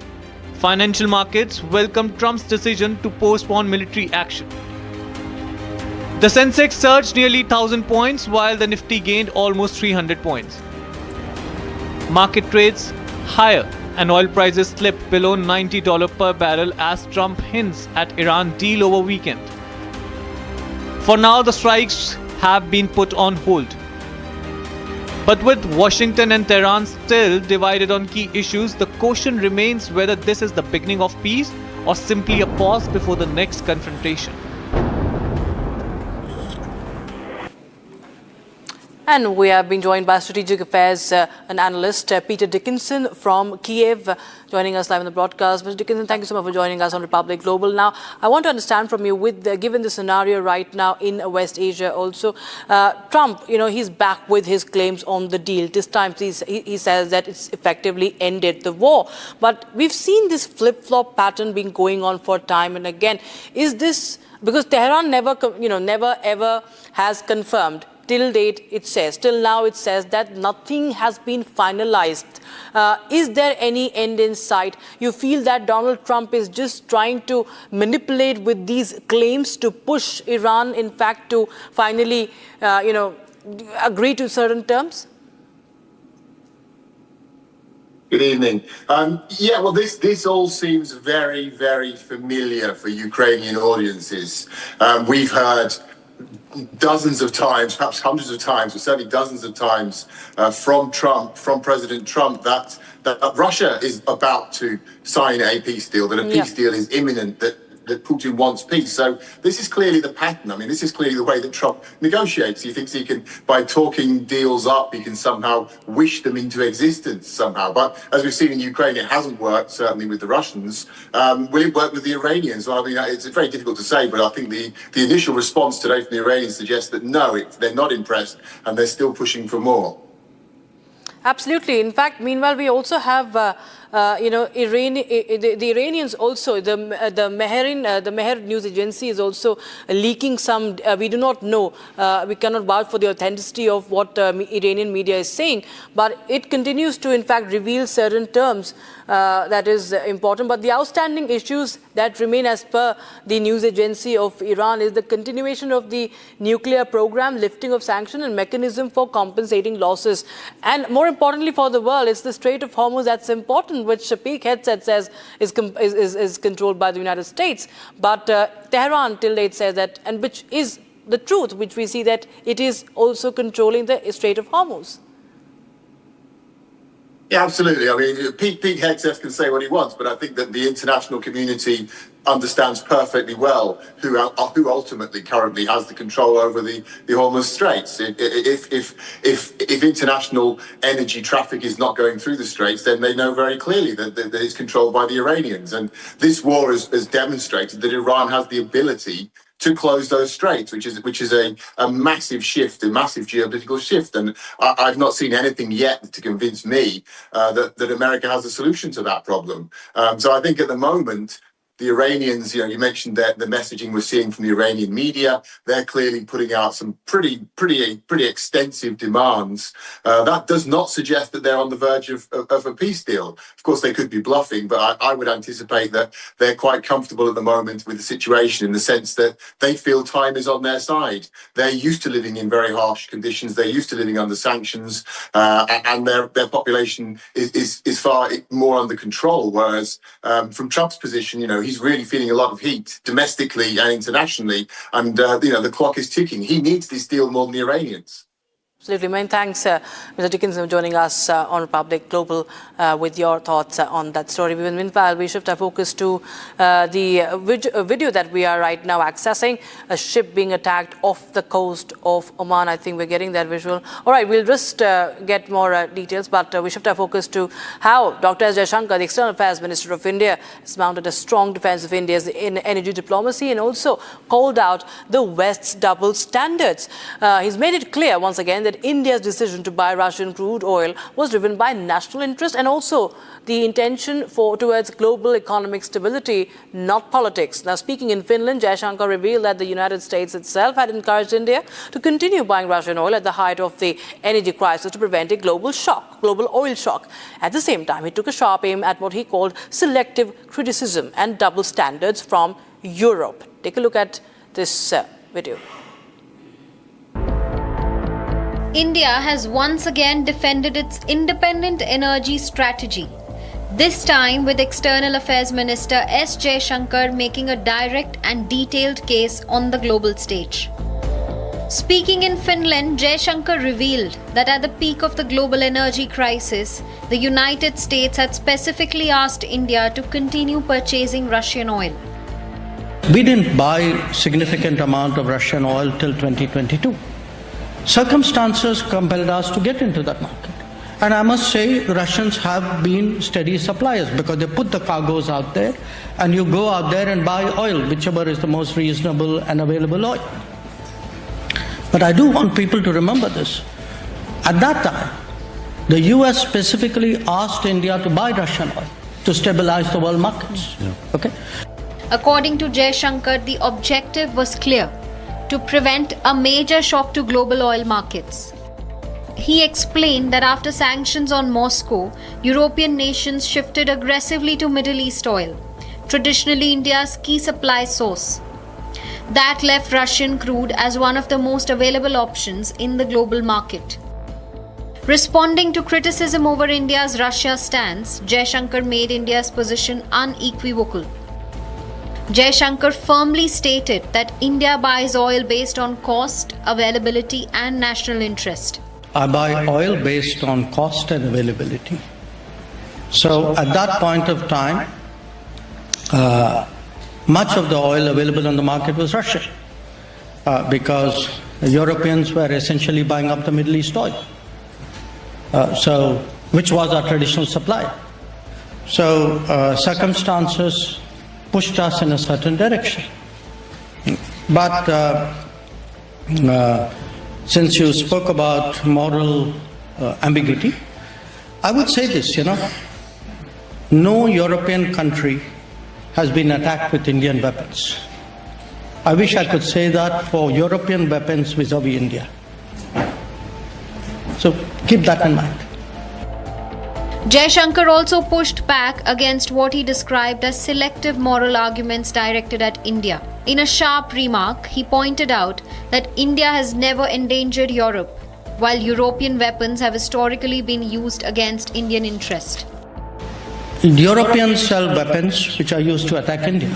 F: Financial markets welcomed Trump's decision to postpone military action. The Sensex surged nearly 1,000 points while the Nifty gained almost 300 points. Market trades higher and oil prices slipped below $90 per barrel as Trump hints at Iran deal over weekend. For now, the strikes have been put on hold. But with Washington and Tehran still divided on key issues, the question remains whether this is the beginning of peace or simply a pause before the next confrontation.
D: And we have been joined by strategic affairs an analyst, Peter Dickinson from Kiev, joining us live on the broadcast. Mr. Dickinson, thank you so much for joining us on Republic Global. Now, I want to understand from you, given the scenario right now in West Asia also, Trump, he's back with his claims on the deal. This time he says that it's effectively ended the war. But we've seen this flip-flop pattern being going on for time and again. Is this, because Tehran never ever has confirmed. Till now it says that nothing has been finalized. Is there any end in sight? You feel that Donald Trump is just trying to manipulate with these claims to push Iran, in fact, to finally, agree to certain terms?
V: Good evening. Well, this all seems very, very familiar for Ukrainian audiences. We've heard dozens of times, perhaps hundreds of times, or certainly dozens of times from President Trump, that Russia is about to sign a peace deal, that a peace deal is imminent, that Putin wants peace. So this is clearly the pattern. I mean, this is clearly the way that Trump negotiates. He thinks he can, by talking deals up, he can somehow wish them into existence somehow. But as we've seen in Ukraine, it hasn't worked, certainly with the Russians. Will it work with the Iranians? Well, I mean, it's very difficult to say, but I think the initial response today from the Iranians suggests that no, they're not impressed and they're still pushing for more.
D: Absolutely. In fact, meanwhile, we also have, the Iranians also, the Mehr news agency is also leaking some, we do not know, we cannot vouch for the authenticity of what Iranian media is saying, but it continues to, in fact, reveal certain terms that is important. But the outstanding issues that remain as per the news agency of Iran is the continuation of the nuclear program, lifting of sanctions and mechanism for compensating losses. And more importantly for the world, it's the Strait of Hormuz that's important, which Shafiq headset says is controlled by the United States. But Tehran till date says that, and which is the truth, which we see that it is also controlling the Strait of Hormuz.
V: Yeah, absolutely. I mean, Pete Hegseth can say what he wants, but I think that the international community understands perfectly well who ultimately currently has the control over the Hormuz Straits. If international energy traffic is not going through the Straits, then they know very clearly that it's controlled by the Iranians. And this war has demonstrated that Iran has the ability to close those straits, which is a massive shift, a massive geopolitical shift. And I've not seen anything yet to convince me that America has a solution to that problem. So I think at the moment, the Iranians, you mentioned that the messaging we're seeing from the Iranian media, they're clearly putting out some pretty extensive demands. That does not suggest that they're on the verge of a peace deal. Of course, they could be bluffing, but I would anticipate that they're quite comfortable at the moment with the situation in the sense that they feel time is on their side. They're used to living in very harsh conditions. They're used to living under sanctions, and their population is far more under control. Whereas from Trump's position, he's really feeling a lot of heat domestically and internationally, and the clock is ticking. He needs this deal more than the Iranians.
D: Absolutely. Many thanks, Mr. Dickinson, for joining us on Republic Global with your thoughts on that story. Meanwhile, we shift our focus to the video that we are right now accessing, a ship being attacked off the coast of Oman. I think we're getting that visual. All right, we'll just get more details, but we shift our focus to how Dr. S. Jaishankar, the External Affairs Minister of India, has mounted a strong defense of India's energy diplomacy and also called out the West's double standards. He's made it clear once again that that India's decision to buy Russian crude oil was driven by national interest and also the intention towards global economic stability, not politics. Now, speaking in Finland, Jaishankar revealed that the United States itself had encouraged India to continue buying Russian oil at the height of the energy crisis to prevent a global oil shock. At the same time, he took a sharp aim at what he called selective criticism and double standards from Europe. Take a look at this video.
H: India has once again defended its independent energy strategy, this time with External Affairs Minister S. Jaishankar making a direct and detailed case on the global stage. Speaking in Finland, Jaishankar revealed that at the peak of the global energy crisis, the United States had specifically asked India to continue purchasing Russian oil.
I: We didn't buy significant amount of Russian oil till 2022. Circumstances compelled us to get into that market. And I must say, the Russians have been steady suppliers because they put the cargoes out there and you go out there and buy oil, whichever is the most reasonable and available oil. But I do want people to remember this. At that time, the US specifically asked India to buy Russian oil to stabilize the world markets. Okay?
H: According to Jaishankar, the objective was clear: to prevent a major shock to global oil markets. He explained that after sanctions on Moscow, European nations shifted aggressively to Middle East oil, traditionally India's key supply source. That left Russian crude as one of the most available options in the global market. Responding to criticism over India's Russia stance, Jaishankar made India's position unequivocal. Jaishankar firmly stated that India buys oil based on cost, availability and national interest.
I: I buy oil based on cost and availability. So at that point of time, much of the oil available on the market was Russian because the Europeans were essentially buying up the Middle East oil, which was our traditional supply. So circumstances pushed us in a certain direction. But since you spoke about moral ambiguity, I would say this, no European country has been attacked with Indian weapons. I wish I could say that for European weapons vis-a-vis India. So keep that in mind.
H: Jaishankar also pushed back against what he described as selective moral arguments directed at India. In a sharp remark, he pointed out that India has never endangered Europe, while European weapons have historically been used against Indian interest.
I: Europeans sell weapons which are used to attack India.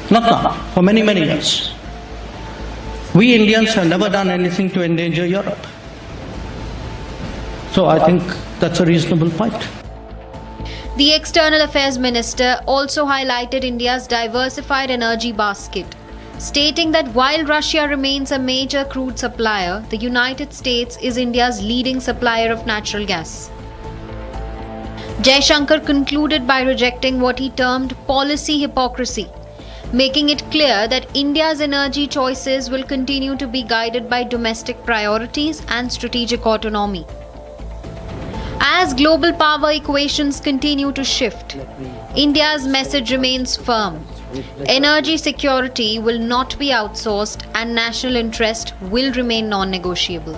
I: Not now, for many, many years. We Indians have never done anything to endanger Europe. So I think that's a reasonable point.
H: The External Affairs Minister also highlighted India's diversified energy basket, stating that while Russia remains a major crude supplier, the United States is India's leading supplier of natural gas. Jaishankar concluded by rejecting what he termed policy hypocrisy, making it clear that India's energy choices will continue to be guided by domestic priorities and strategic autonomy. As global power equations continue to shift, India's message remains firm. Energy security will not be outsourced and national interest will remain non-negotiable.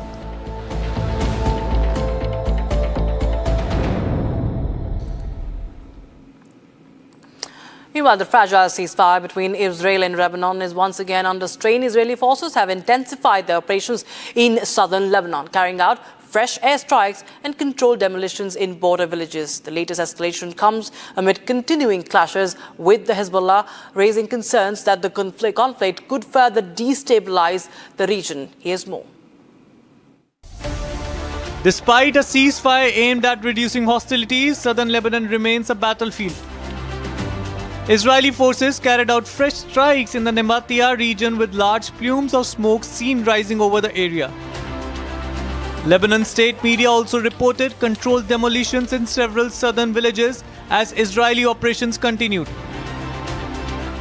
D: Meanwhile, the fragile ceasefire between Israel and Lebanon is once again under strain. Israeli forces have intensified their operations in southern Lebanon, carrying out fresh airstrikes and controlled demolitions in border villages. The latest escalation comes amid continuing clashes with the Hezbollah, raising concerns that the conflict could further destabilize the region. Here's more.
F: Despite a ceasefire aimed at reducing hostilities, southern Lebanon remains a battlefield. Israeli forces carried out fresh strikes in the Nebatia region with large plumes of smoke seen rising over the area. Lebanon state media also reported controlled demolitions in several southern villages as Israeli operations continued.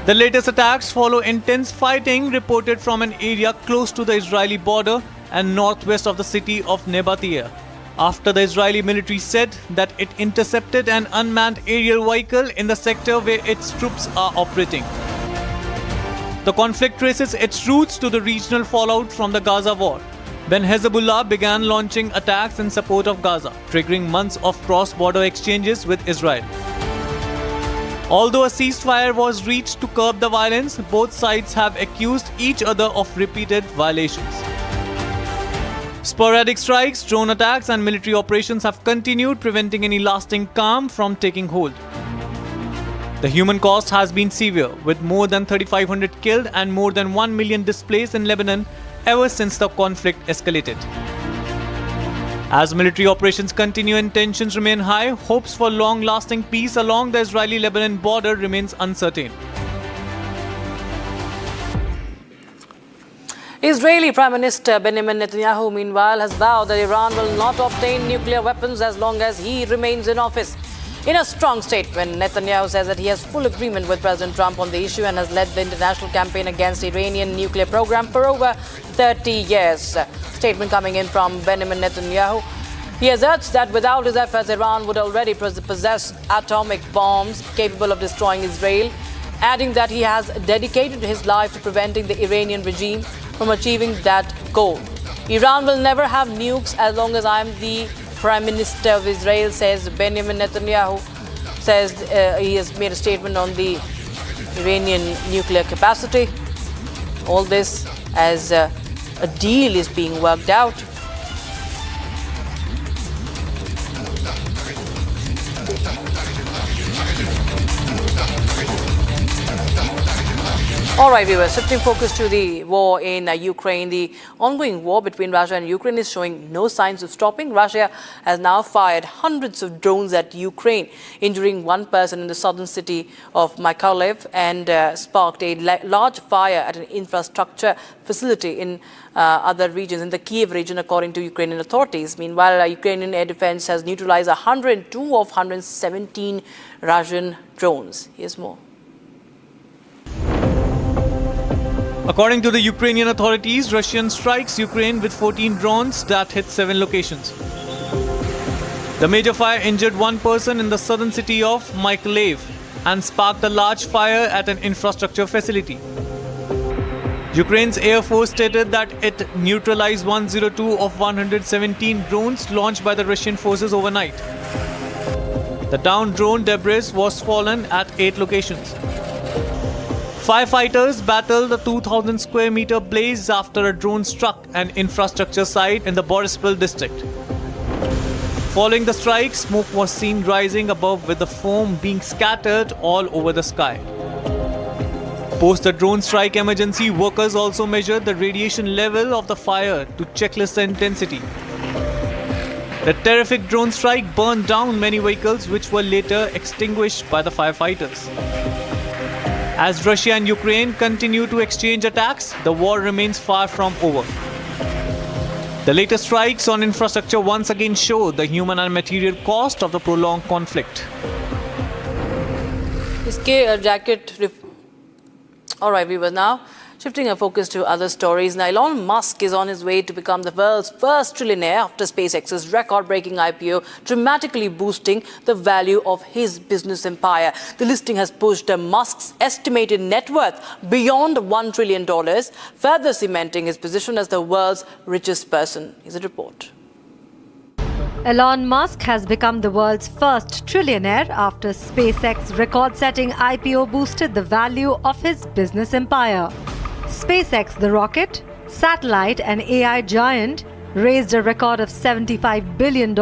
F: The latest attacks follow intense fighting reported from an area close to the Israeli border and northwest of the city of Nebatia, after the Israeli military said that it intercepted an unmanned aerial vehicle in the sector where its troops are operating. The conflict traces its roots to the regional fallout from the Gaza war, when Hezbollah began launching attacks in support of Gaza, triggering months of cross-border exchanges with Israel. Although a ceasefire was reached to curb the violence, both sides have accused each other of repeated violations. Sporadic strikes, drone attacks and military operations have continued, preventing any lasting calm from taking hold. The human cost has been severe, with more than 3,500 killed and more than 1 million displaced in Lebanon ever since the conflict escalated. As military operations continue and tensions remain high, hopes for long-lasting peace along the Israeli-Lebanon border remains uncertain.
D: Israeli Prime Minister Benjamin Netanyahu, meanwhile, has vowed that Iran will not obtain nuclear weapons as long as he remains in office. In a strong statement, Netanyahu says that he has full agreement with President Trump on the issue and has led the international campaign against the Iranian nuclear program for over 30 years. Statement coming in from Benjamin Netanyahu. He asserts that without his efforts, Iran would already possess atomic bombs capable of destroying Israel, adding that he has dedicated his life to preventing the Iranian regime from achieving that goal. Iran will never have nukes as long as I am the Prime Minister of Israel, says Benjamin Netanyahu. Says he has made a statement on the Iranian nuclear capacity. All this as a deal is being worked out. All right, viewers, shifting focus to the war in Ukraine. The ongoing war between Russia and Ukraine is showing no signs of stopping. Russia has now fired hundreds of drones at Ukraine, injuring one person in the southern city of Mykolaiv and sparked a large fire at an infrastructure facility in other regions, in the Kiev region, according to Ukrainian authorities. Meanwhile, Ukrainian air defense has neutralized 102 of 117 Russian drones. Here's more.
F: According to the Ukrainian authorities, Russian strikes Ukraine with 14 drones that hit 7 locations. The major fire injured one person in the southern city of Mykolaiv and sparked a large fire at an infrastructure facility. Ukraine's Air Force stated that it neutralized 102 of 117 drones launched by the Russian forces overnight. The downed drone debris was fallen at 8 locations. Firefighters battled the 2,000 square meter blaze after a drone struck an infrastructure site in the Borispil district. Following the strike, smoke was seen rising above with the foam being scattered all over the sky. Post the drone strike emergency, workers also measured the radiation level of the fire to checklist the intensity. The terrific drone strike burned down many vehicles which were later extinguished by the firefighters. As Russia and Ukraine continue to exchange attacks, the war remains far from over. The latest strikes on infrastructure once again show the human and material cost of the prolonged conflict.
D: All right, viewers, now shifting our focus to other stories. Now, Elon Musk is on his way to become the world's first trillionaire after SpaceX's record-breaking IPO, dramatically boosting the value of his business empire. The listing has pushed Musk's estimated net worth beyond $1 trillion, further cementing his position as the world's richest person. Here's a report.
J: Elon Musk has become the world's first trillionaire after SpaceX record-setting IPO boosted the value of his business empire. SpaceX, the rocket, satellite and AI giant, raised a record of $75 billion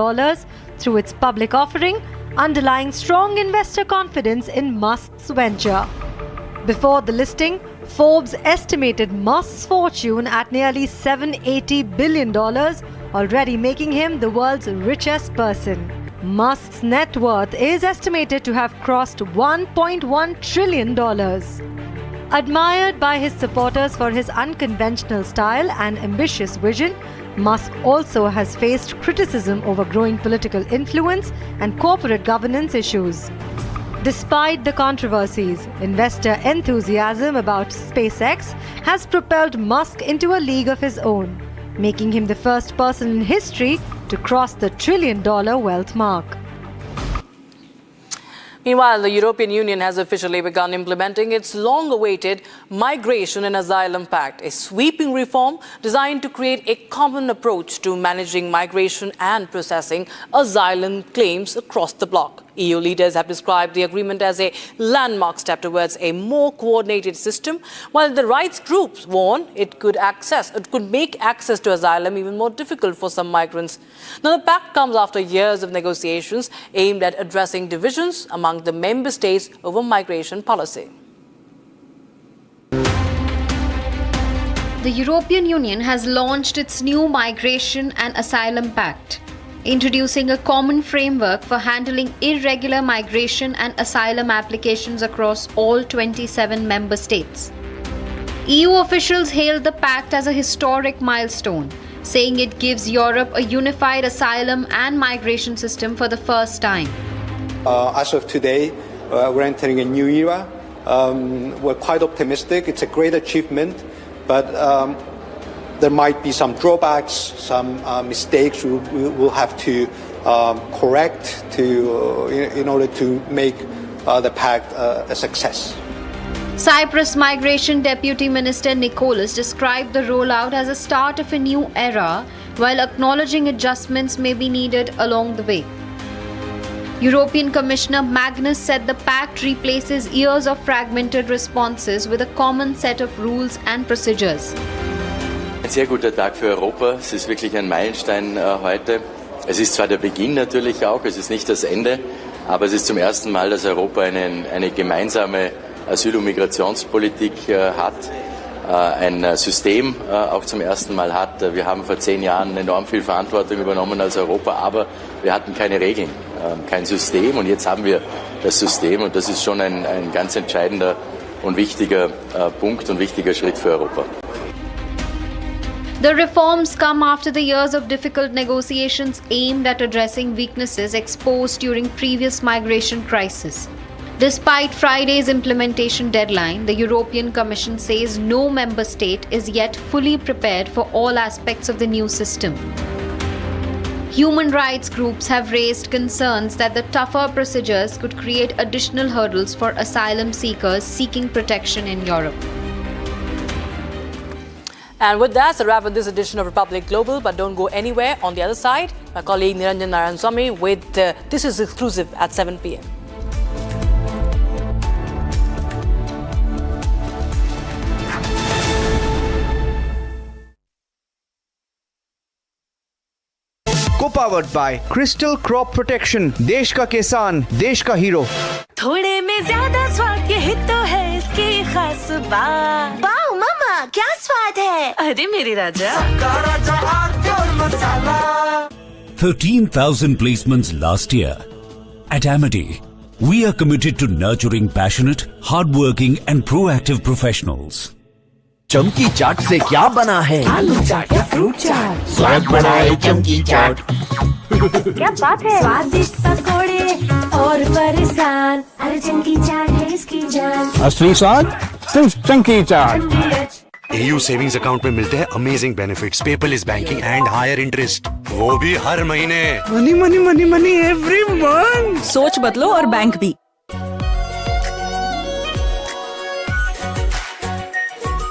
J: through its public offering, underlying strong investor confidence in Musk's venture. Before the listing, Forbes estimated Musk's fortune at nearly $780 billion, already making him the world's richest person. Musk's net worth is estimated to have crossed $1.1 trillion. Admired by his supporters for his unconventional style and ambitious vision, Musk also has faced criticism over growing political influence and corporate governance issues. Despite the controversies, investor enthusiasm about SpaceX has propelled Musk into a league of his own. making him the first person in history to cross the $1 trillion wealth mark.
D: Meanwhile, the European Union has officially begun implementing its long-awaited Migration and Asylum Pact, a sweeping reform designed to create a common approach to managing migration and processing asylum claims across the bloc. EU leaders have described the agreement as a landmark step towards a more coordinated system, while the rights groups warn it could make access to asylum even more difficult for some migrants. Now, the pact comes after years of negotiations aimed at addressing divisions among the member states over migration policy.
H: The European Union has launched its new Migration and Asylum Pact, introducing a common framework for handling irregular migration and asylum applications across all 27 member states. EU officials hailed the pact as a historic milestone, saying it gives Europe a unified asylum and migration system for the first time.
C: As of today, we're entering a new era. We're quite optimistic. It's a great achievement, but there might be some drawbacks, some mistakes we will have to correct in order to make the pact a success.
H: Cyprus Migration Deputy Minister Nicholas described the rollout as a start of a new era, while acknowledging adjustments may be needed along the way. European Commissioner Magnus said the pact replaces years of fragmented responses with a common set of rules and procedures.
K: Ein sehr guter Tag für Europa. Es ist wirklich ein Meilenstein heute. Es ist zwar der Beginn natürlich auch, es ist nicht das Ende, aber es ist zum ersten Mal, dass Europa eine gemeinsame Asyl- und Migrationspolitik hat, ein System auch zum ersten Mal hat. Wir haben vor 10 Jahren enorm viel Verantwortung übernommen als Europa, aber wir hatten keine Regeln, kein System, und jetzt haben wir das System, und das ist schon ein ganz entscheidender und wichtiger Punkt und wichtiger Schritt für Europa.
H: The reforms come after the years of difficult negotiations aimed at addressing weaknesses exposed during previous migration crises. Despite Friday's implementation deadline, the European Commission says no member state is yet fully prepared for all aspects of the new system. Human rights groups have raised concerns that the tougher procedures could create additional hurdles for asylum seekers seeking protection in Europe.
D: And with that, a wrap on this edition of Republic Global. But don't go anywhere. On the other side, my colleague Niranjan Narayan with This Is Exclusive at 7 p.m.
L: Co-powered by Crystal Crop Protection, देश का किसान, देश का hero.
M: थोड़े में ज्यादा स्वाद, ये हित तो है इसकी खास बात. वाओ मामा, क्या स्वाद है? अरे मेरे राजा. सबका राजा आरती और मसाला.
N: 13,000 placements last year. At Amity, we are committed to nurturing passionate, hardworking and proactive professionals.
O: चमकी चाट से क्या बना है?
M: आलू चाट या फ्रूट चाट.
O: स्वाद बनाए चमकी चाट.
M: क्या बात है? स्वादिष्ट पकोड़े और परेशान. अरे चमकी चाट है इसकी जान.
P: असली स्वाद सिर्फ चमकी चाट.
Q: AU सेविंग्स अकाउंट में मिलते हैं amazing benefits, paperless banking and higher interest, वो भी हर महीने.
R: Money money money money every month.
S: सोच बदलो और बैंक भी.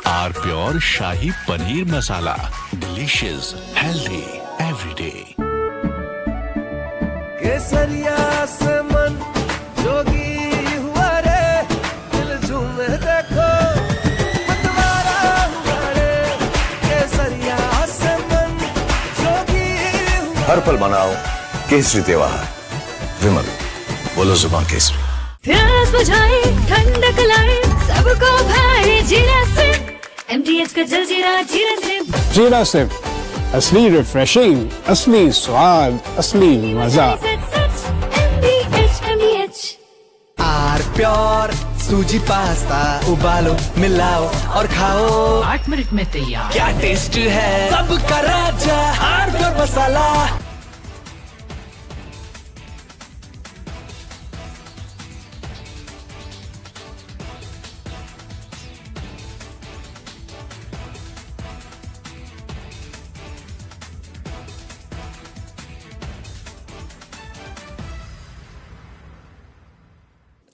T: R pure shahi paneer masala, delicious, healthy everyday.
U: केसरिया से मन जोगी हुआ रे, दिल झूमे देखो मतवारा हुआ रे. केसरिया से मन जोगी हुआ.
X: हर पल मनाओ केसरी त्योहार. विमल, बोलो जुबान केसरी.
M: प्यास बुझाए, ठंडक लाए, सबको भाए जीरा से. MTH का जल जीरा, जीरा से.
P: जीरा सिप, असली रिफ्रेशिंग, असली स्वाद, असली मजा.
M: MTH.
U: आर प्योर सूजी पास्ता, उबालो, मिलाओ और खाओ.
S: 8 मिनट में तैयार.
U: क्या टेस्ट है सबका राजा, R pure masala.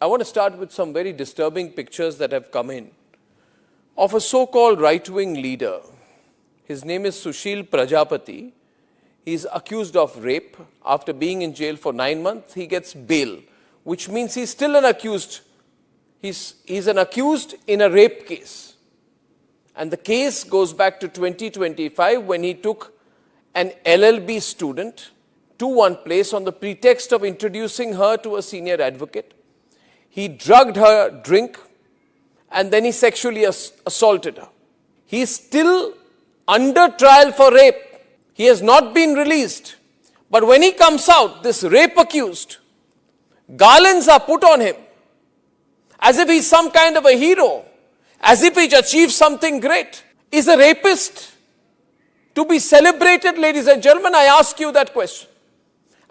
A: I want to start with some very disturbing pictures that have come in of a so-called right-wing leader. His name is Sushil Prajapati. He's accused of rape. After being in jail for 9 months, he gets bail, which means he's still an accused. He's an accused in a rape case. And the case goes back to 2025 when he took an LLB student to one place on the pretext of introducing her to a senior advocate. He drugged her drink and then he sexually assaulted her. He's still under trial for rape. He has not been released. But when he comes out, this rape accused, garlands are put on him as if he's some kind of a hero, as if he's achieved something great. Is a rapist to be celebrated, ladies and gentlemen? I ask you that question.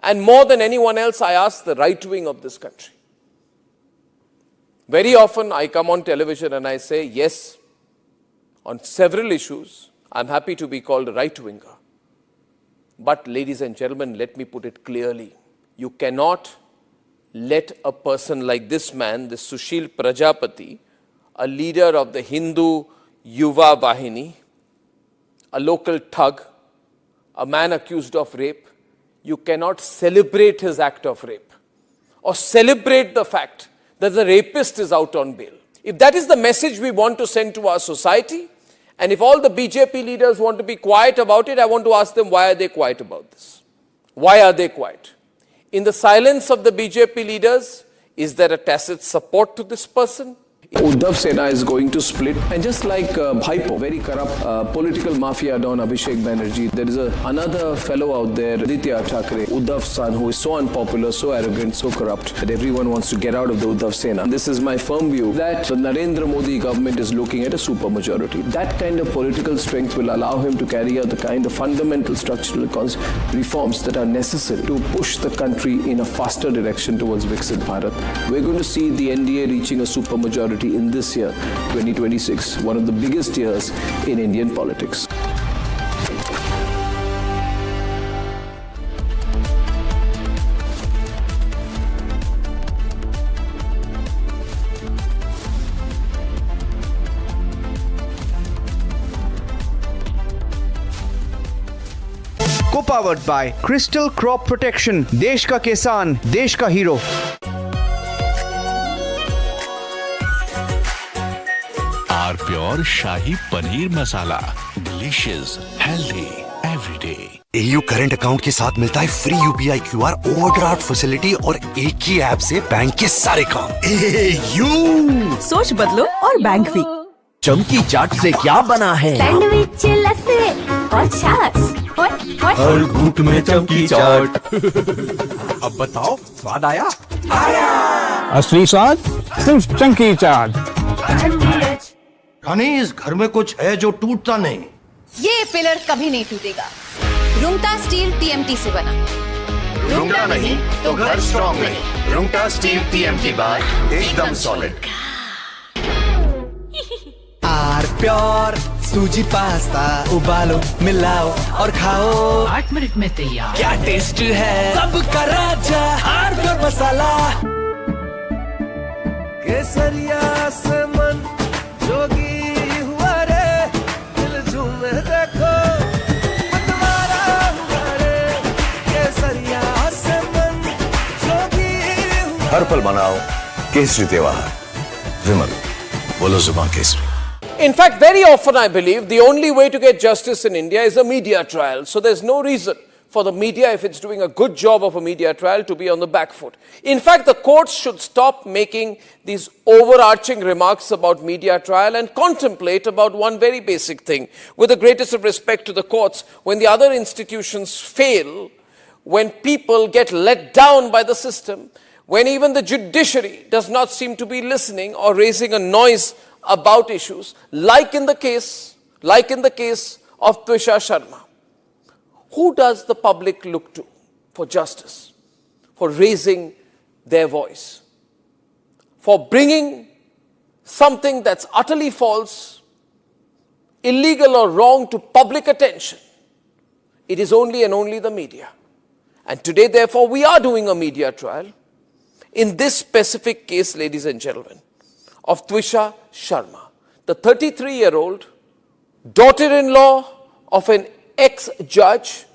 A: And more than anyone else, I ask the right wing of this country. Very often I come on television and I say, yes, on several issues, I'm happy to be called a right-winger. But ladies and gentlemen, let me put it clearly. You cannot let a person like this man, this Sushil Prajapati, a leader of the Hindu Yuva Vahini, a local thug, a man accused of rape, you cannot celebrate his act of rape or celebrate the fact that the rapist is out on bail. If that is the message we want to send to our society, and if all the BJP leaders want to be quiet about it, I want to ask them, why are they quiet about this? Why are they quiet? In the silence of the BJP leaders, is there a tacit support to this person?
B: Uddhav Sena is going to split, and just like Bhaipo, very corrupt political mafia don Abhishek Banerjee, there is another fellow out there, Aditya Thackeray, Uddhav's son, who is so unpopular, so arrogant, so corrupt that everyone wants to get out of the Uddhav Sena. This is my firm view that the Narendra Modi government is looking at a supermajority. That kind of political strength will allow him to carry out the kind of fundamental structural reforms that are necessary to push the country in a faster direction towards Viksit Bharat. We're going to see the NDA reaching a supermajority in this year, 2026, one of the biggest years in Indian politics.
L: Co-powered by Crystal Crop Protection, देश का किसान, देश का hero.
T: Our pure Shahi Paneer Masala. Delicious, healthy, every day.
Q: AU current account के साथ मिलता है free UPI QR overdraft facility और एक ही ऐप से बैंक के सारे काम. AU
S: सोच बदलो और बैंक भी.
O: चमकी चाट से क्या बना है?
M: सैंडविच, लस्सी और छाछ.
O: हर घूंट में चमकी चाट. अब बताओ, स्वाद आया? आया.
P: असली स्वाद सिर्फ चमकी चाट.
Q: रानी, इस घर में कुछ है जो टूटता नहीं.
E: ये पिलर कभी नहीं टूटेगा. रुंगटा स्टील TMT से बना.
Q: रुंगटा नहीं तो घर स्ट्रॉन्ग नहीं. रुंगटा स्टील TMT बार एकदम सॉलिड.
U: आर प्योर सूजी पास्ता उबालो, मिलाओ और खाओ.
S: 8 मिनट में तैयार.
U: क्या टेस्ट है सबका राजा आर प्योर मसाला. केसरिया से मन जोगी हुआ रे, दिल झूमे देखो मतवारा हुआ रे. केसरिया से मन जोगी हुआ.
X: हर पल मनाओ केसरी त्योहार. विमल, बोलो जुबान Kesari.
A: In fact, very often I believe the only way to get justice in India is a media trial. So there's no reason for the media, if it's doing a good job of a media trial, to be on the back foot. In fact, the courts should stop making these overarching remarks about media trial and contemplate about one very basic thing. With the greatest of respect to the courts, when the other institutions fail, when people get let down by the system, when even the judiciary does not seem to be listening or raising a noise about issues, like in the case of Twisha Sharma. Who does the public look to for justice, for raising their voice, for bringing something that's utterly false, illegal or wrong to public attention? It is only and only the media. And today, therefore, we are doing a media trial. in this specific case, ladies and gentlemen, of Twisha Sharma, the 33-year-old daughter-in-law of an ex-judge,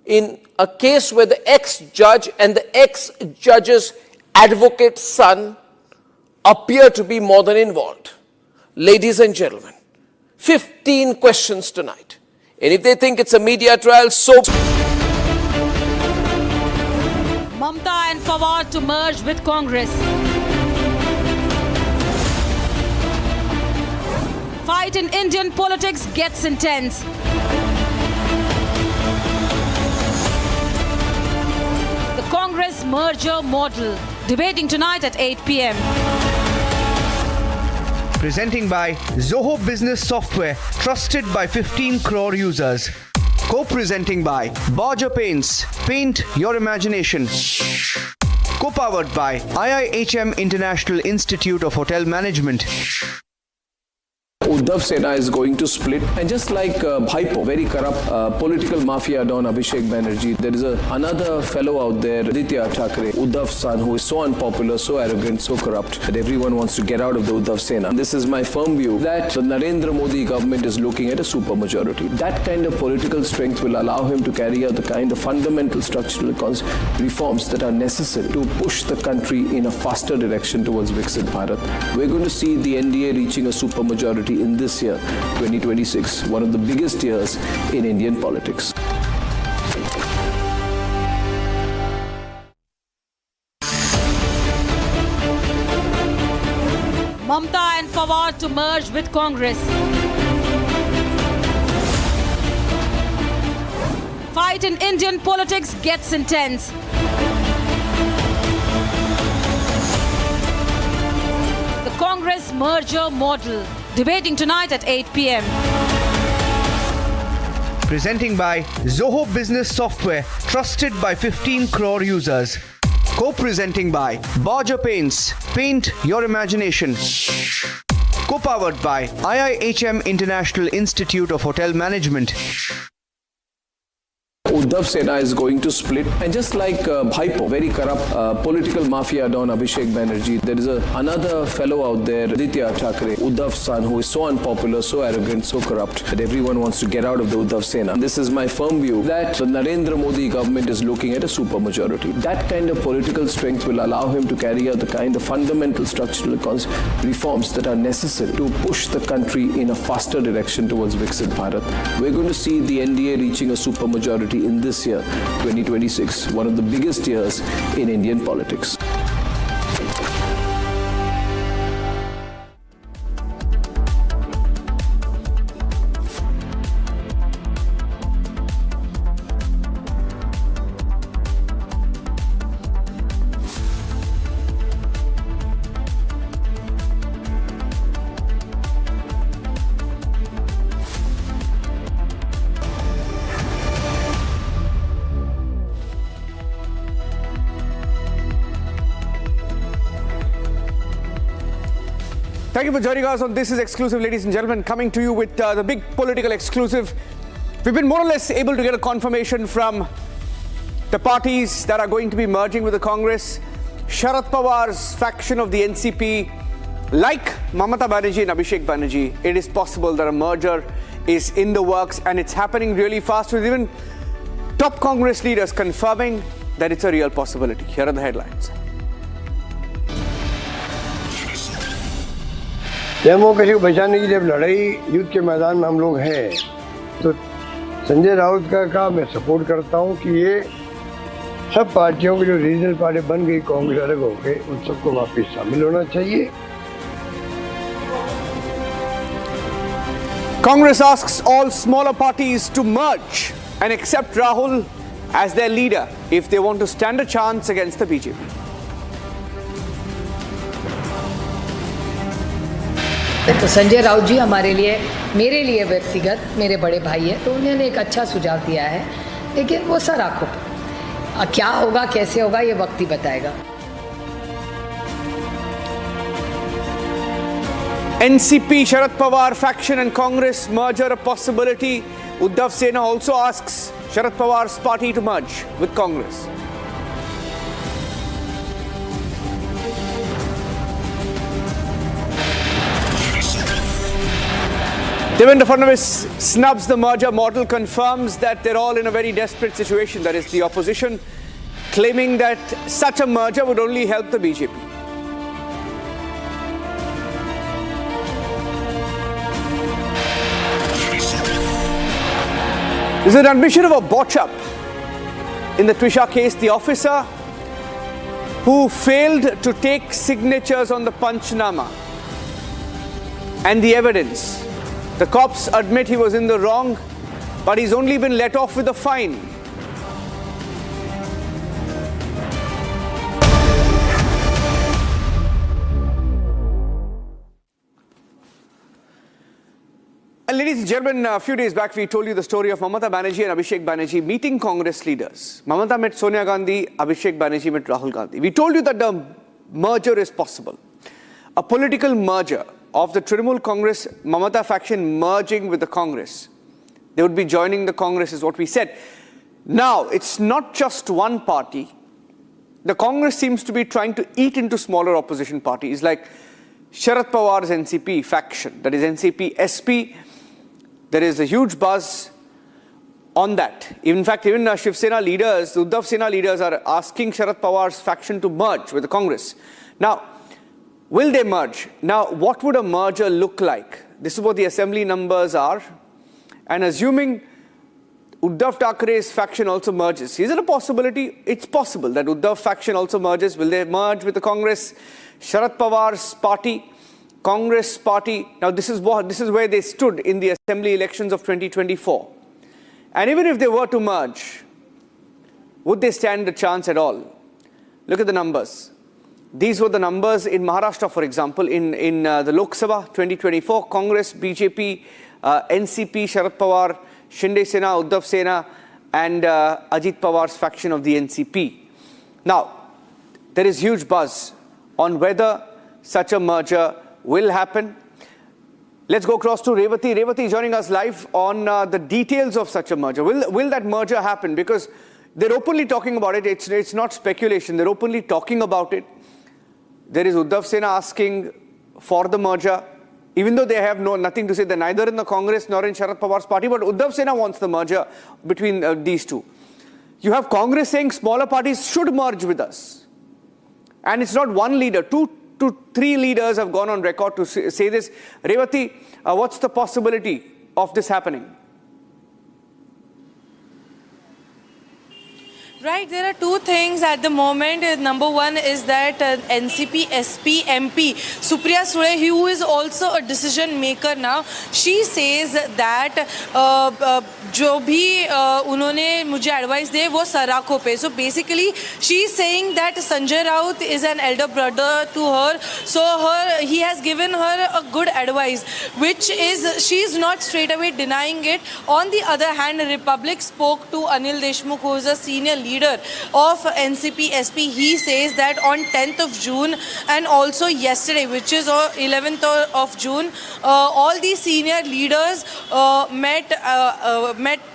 A: in a case where the ex-judge and the ex-judge's advocate son appear to be more than involved. Ladies and gentlemen, 15 questions tonight. And if they think it's a media trial, so...
G: Mamta and Fawad to merge with Congress. Fight in Indian politics gets intense. The Congress merger model. Debating tonight at 8 p.m.
L: Presenting by Zoho Business Software, trusted by 15 crore users. Co-presenting by Borger Paints, paint your imagination. Co-powered by IIHM International Institute of Hotel Management.
B: Uddhav Sena is going to split, and just like Bhaipo, very corrupt political mafia don Abhishek Banerjee, there is another fellow out there, Aditya Thackeray, Uddhav's son, who is so unpopular, so arrogant, so corrupt that everyone wants to get out of the Uddhav Sena. This is my firm view that the Narendra Modi government is looking at a supermajority. That kind of political strength will allow him to carry out the kind of fundamental structural reforms that are necessary to push the country in a faster direction towards Viksit Bharat. We're going to see the NDA reaching a supermajority in this year, 2026, one of the biggest years in Indian politics.
G: Mamta and Fawad to merge with Congress. Fight in Indian politics gets intense. The Congress merger model. Debating tonight at 8 p.m.
L: Presenting by Zoho Business Software, trusted by 15 crore users. Co-presenting by Borger Paints, paint your imagination. Co-powered by IIHM International Institute of Hotel Management.
B: Uddhav Sena is going to split, and just like Bhaipo, very corrupt political mafia don Abhishek Banerjee, there is another fellow out there, Aditya Thackeray, Uddhav's son, who is so unpopular, so arrogant, so corrupt that everyone wants to get out of the Uddhav Sena. This is my firm view that the Narendra Modi government is looking at a supermajority. That kind of political strength will allow him to carry out the kind of fundamental structural reforms that are necessary to push the country in a faster direction towards Viksit Bharat. We're going to see the NDA reaching a supermajority in this year, 2026, one of the biggest years in Indian politics.
I: Thank you for joining us on This Is Exclusive, ladies and gentlemen. Coming to you with the big political exclusive. We've been more or less able to get a confirmation from the parties that are going to be merging with the Congress. Sharad Pawar's faction of the NCP, like Mamata Banerjee and Abhishek Banerjee, it is possible that a merger is in the works, and it's happening really fast, with even top Congress leaders confirming that it's a real possibility. Here are the headlines.
V: Democracy को बचाने के लिए अब लड़ाई युद्ध के मैदान में हम लोग हैं, तो संजय राउत का मैं सपोर्ट करता हूं कि ये सब पार्टियों की जो रीजनल पार्टी बन गई, कांग्रेस अलग हो गए, उन सबको वापस शामिल होना चाहिए.
I: Congress asks all smaller parties to merge and accept Rahul as their leader if they want to stand a chance against the BJP.
W: तो संजय राउत जी हमारे लिए, मेरे लिए व्यक्तिगत, मेरे बड़े भाई है, तो उन्होंने एक अच्छा सुझाव दिया है, लेकिन वो सर आंखों पर, क्या होगा कैसे होगा ये वक्त ही बताएगा.
I: NCP Sharad Pawar faction and Congress merger a possibility. Uddhav Sena also asks Sharad Pawar's party to merge with Congress. Devendra Fadnavis snubs the merger model, confirms that they're all in a very desperate situation. That is the opposition claiming that such a merger would only help the BJP. There's an admission of a botch-up in the Twisha case. The officer who failed to take signatures on the Panchnama and the evidence. The cops admit he was in the wrong, but he's only been let off with a fine. And ladies and gentlemen, a few days back we told you the story of Mamata Banerjee and Abhishek Banerjee meeting Congress leaders. Mamata met Sonia Gandhi, Abhishek Banerjee met Rahul Gandhi. We told you that the merger is possible. A political merger of the Trinamool Congress Mamata faction merging with the Congress. They would be joining the Congress is what we said. Now, it's not just one party. The Congress seems to be trying to eat into smaller opposition parties like Sharad Pawar's NCP faction, that is NCP SP. There is a huge buzz on that. In fact, even Shiv Sena leaders, the Uddhav Sena leaders are asking Sharad Pawar's faction to merge with the Congress. Now, will they merge? Now, what would a merger look like? This is what the assembly numbers are. And assuming Uddhav Thackeray's faction also merges, is it a possibility? It's possible that Uddhav faction also merges. Will they merge with the Congress? Sharad Pawar's party, Congress party. Now, this is where they stood in the assembly elections of 2024. And even if they were to merge, would they stand a chance at all? Look at the numbers. These were the numbers in Maharashtra, for example, in the Lok Sabha 2024, Congress, BJP, NCP, Sharad Pawar, Shinde Sena, Uddhav Sena, and Ajit Pawar's faction of the NCP. Now, there is huge buzz on whether such a merger will happen. Let's go across to Revati. Revati joining us live on the details of such a merger. Will that merger happen? Because they're openly talking about it. It's not speculation. They're openly talking about it. There is Uddhav Sena asking for the merger, even though they have nothing to say. They're neither in the Congress nor in Sharad Pawar's party, but Uddhav Sena wants the merger between these two. You have Congress saying smaller parties should merge with us. And it's not one leader. Two to three leaders have gone on record to say this. Revati, what's the possibility of this happening?
C: Right, there are two things at the moment. Number one is that NCP SP MP Supriya Sule, who is also a decision maker now, she says that जो भी उन्होंने मुझे advice दे वो सराखों पे. So basically she is saying that Sanjay Raut is an elder brother to her, so he has given her a good advice, which is she is not straight away denying it. On the other hand, Republic spoke to Anil Deshmukh, who is a senior leader of NCP SP. He says that on 10th of June and also yesterday, which is 11th of June, all the senior leaders met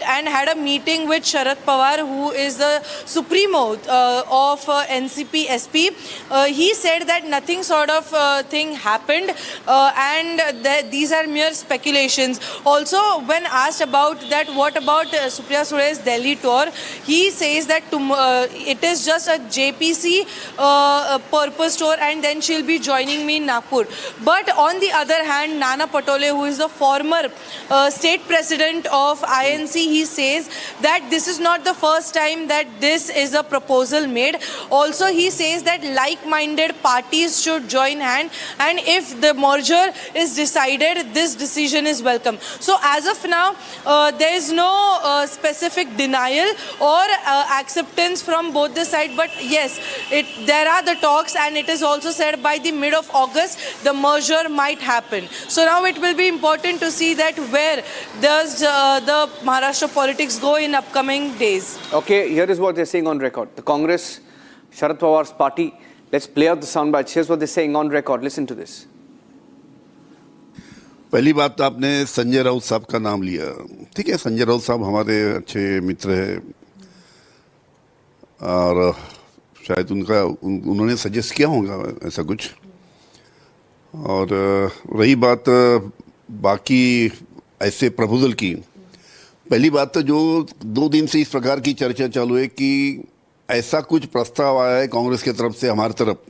C: and had a meeting with Sharad Pawar, who is the supremo of NCP SP. He said that nothing sort of thing happened and that these are mere speculations. Also, when asked about that, what about Supriya Sule's Delhi tour, he says that it is just a JPC purpose tour and then she'll be joining me in Nagpur. But on the other hand, Nana Patole, who is the former state president of INC, he says that this is not the first time that this is a proposal made. Also, he says that like-minded parties should join hand, and if the merger is decided, this decision is welcome. So as of now, there is no specific denial or acceptance from both the sides, but yes, there are the talks, and it is also said by the mid of August the merger might happen. So now it will be important to see that where does the Maharashtra politics go in upcoming days.
I: Okay, here is what they're saying on record. The Congress, Sharad Pawar's party, let's play out the soundbites. Here's what they're saying on record. Listen to this.
F: पहली बात तो आपने संजय राउत साहब का नाम लिया. ठीक है, संजय राउत साहब हमारे अच्छे मित्र हैं और शायद उन्होंने सजेस्ट किया होगा ऐसा कुछ. और रही बात बाकी ऐसे प्रपोजल की, पहली बात तो जो 2 दिन से इस प्रकार की चर्चा चालू है कि ऐसा कुछ प्रस्ताव आया है कांग्रेस की तरफ से हमारी तरफ,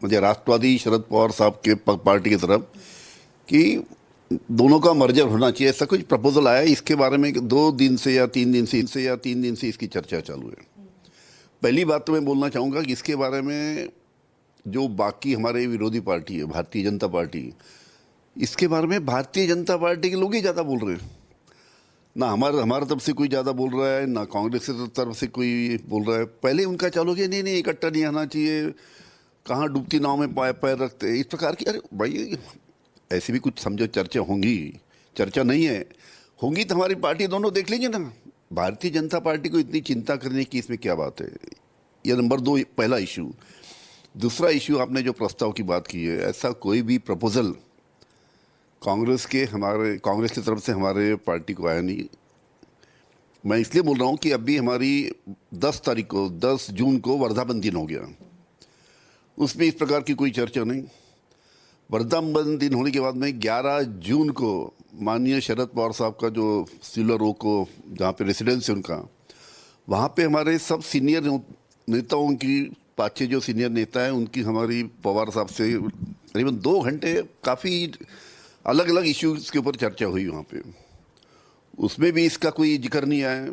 F: मुझे राष्ट्रवादी शरद पवार साहब के पार्टी की तरफ, कि दोनों का मर्जर होना चाहिए, ऐसा कुछ प्रपोजल आया है। इसके बारे में 2 दिन से या 3 दिन से इसकी चर्चा चालू है। पहली बात तो मैं बोलना चाहूँगा कि इसके बारे में जो बाकी हमारे विरोधी पार्टी है भारतीय जनता पार्टी, इसके बारे में भारतीय जनता पार्टी के लोग ही ज़्यादा बोल रहे हैं, ना हमारे तरफ से कोई ज़्यादा बोल रहा है, ना कांग्रेस की तरफ से कोई बोल रहा है। पहले उनका चालू किया नहीं इकट्ठा नहीं आना चाहिए, कहाँ डूबती नाव में पैर रखते, इस प्रकार की। अरे भाई ऐसी भी कुछ समझो चर्चा होंगी, चर्चा नहीं है, होंगी तो हमारी पार्टी दोनों देख लेंगे ना। भारतीय जनता पार्टी को इतनी चिंता करने की इसमें क्या बात है? यह नंबर 2 पहला इशू। दूसरा इशू, आपने जो प्रस्ताव की बात की है, ऐसा कोई भी प्रपोजल कांग्रेस की तरफ से हमारे पार्टी को आया नहीं। मैं इसलिए बोल रहा हूँ कि अभी हमारी 10 जून को वर्धापन दिन हो गया, उसमें इस प्रकार की कोई चर्चा नहीं। वर्धापन दिन होने के बाद में 11 जून को माननीय शरद पवार साहब का जो सिल्वर ओक को जहाँ पे रेसिडेंस है उनका, वहाँ पे हमारे सब सीनियर नेताओं की 5-6 जो सीनियर नेता हैं उनकी हमारी पवार साहब से करीबन 2 घंटे काफ़ी अलग अलग इश्यूज़ के ऊपर चर्चा हुई वहाँ पे। उसमें भी इसका कोई जिक्र नहीं आया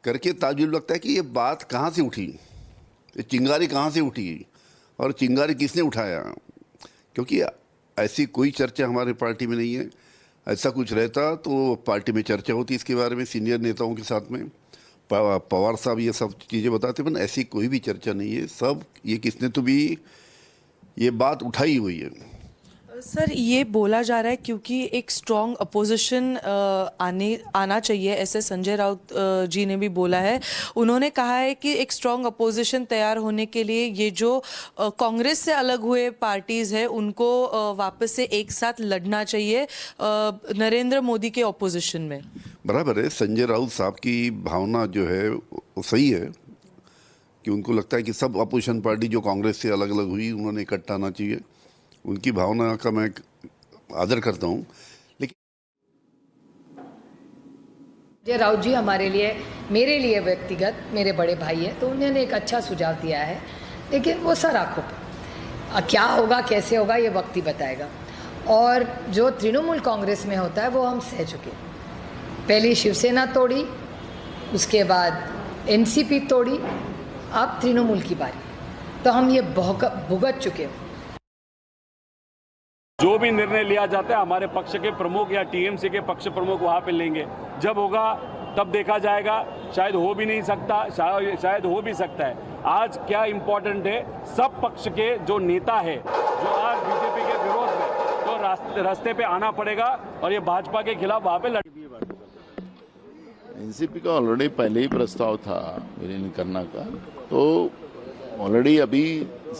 F: करके ताजुब लगता है कि ये बात कहाँ से उठी, ये चिंगारी कहाँ से उठी और चिंगारी किसने उठाया, क्योंकि ऐसी कोई चर्चा हमारे पार्टी में नहीं है। ऐसा कुछ रहता तो पार्टी में चर्चा होती इसके बारे में सीनियर नेताओं के साथ में, पवार साहब ये सब चीज़ें बताते, पर ऐसी कोई भी चर्चा नहीं है। सब ये किसने तो भी ये बात उठाई हुई है।
C: सर, ये बोला जा रहा है क्योंकि एक स्ट्रॉन्ग अपोजिशन आना चाहिए, ऐसे संजय राउत जी ने भी बोला है। उन्होंने कहा है कि एक स्ट्रॉन्ग अपोजिशन तैयार होने के लिए ये जो कांग्रेस से अलग हुए पार्टीज़ है उनको वापस से एक साथ लड़ना चाहिए नरेंद्र मोदी के अपोजिशन में।
F: बराबर है, संजय राउत साहब की भावना जो है वो सही है कि उनको लगता है कि सब अपोजिशन पार्टी जो कांग्रेस से अलग अलग हुई उन्होंने इकट्ठा आना चाहिए। उनकी भावना का मैं आदर करता हूँ, लेकिन
W: संजय राउत जी हमारे लिए, मेरे लिए व्यक्तिगत मेरे बड़े भाई है, तो उन्होंने एक अच्छा सुझाव दिया है, लेकिन वो सर आँखों पर, क्या होगा कैसे होगा ये वक्त ही बताएगा। और जो तृणमूल कांग्रेस में होता है वो हम सह चुके। पहले शिवसेना तोड़ी, उसके बाद एनसीपी तोड़ी, अब तृणमूल की बारी, तो हम ये भुगत चुके हैं।
D: जो भी निर्णय लिया जाता है हमारे पक्ष के प्रमुख या टीएमसी के पक्ष प्रमुख वहाँ पे लेंगे, जब होगा तब देखा जाएगा। शायद हो भी नहीं सकता, शायद हो भी सकता है। आज क्या इम्पोर्टेंट है, सब पक्ष के जो नेता है जो आज बीजेपी के विरोध में, तो रास्ते पे आना पड़ेगा और ये भाजपा के खिलाफ वहाँ पे लड़ेगी।
H: एनसीपी का ऑलरेडी पहले ही प्रस्ताव था विलीन करने का, तो ऑलरेडी अभी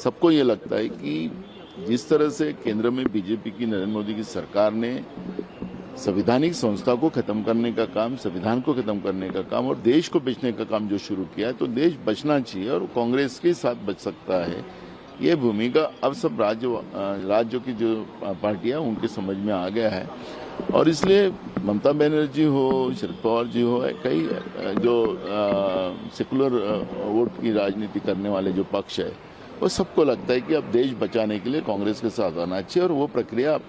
H: सबको ये लगता है कि जिस तरह से केंद्र में बीजेपी की नरेंद्र मोदी की सरकार ने संवैधानिक संस्था को खत्म करने का काम, संविधान को खत्म करने का काम और देश को बेचने का काम जो शुरू किया है, तो देश बचना चाहिए और कांग्रेस के साथ बच सकता है। ये भूमिका अब सब राज्यों की जो पार्टियां उनके समझ में आ गया है और इसलिए ममता बनर्जी हो, शरद पवार जी हो, कई जो सेकुलर वोट की राजनीति करने वाले जो पक्ष है, वो सबको लगता है कि अब देश बचाने के लिए कांग्रेस के साथ आना चाहिए और वो प्रक्रिया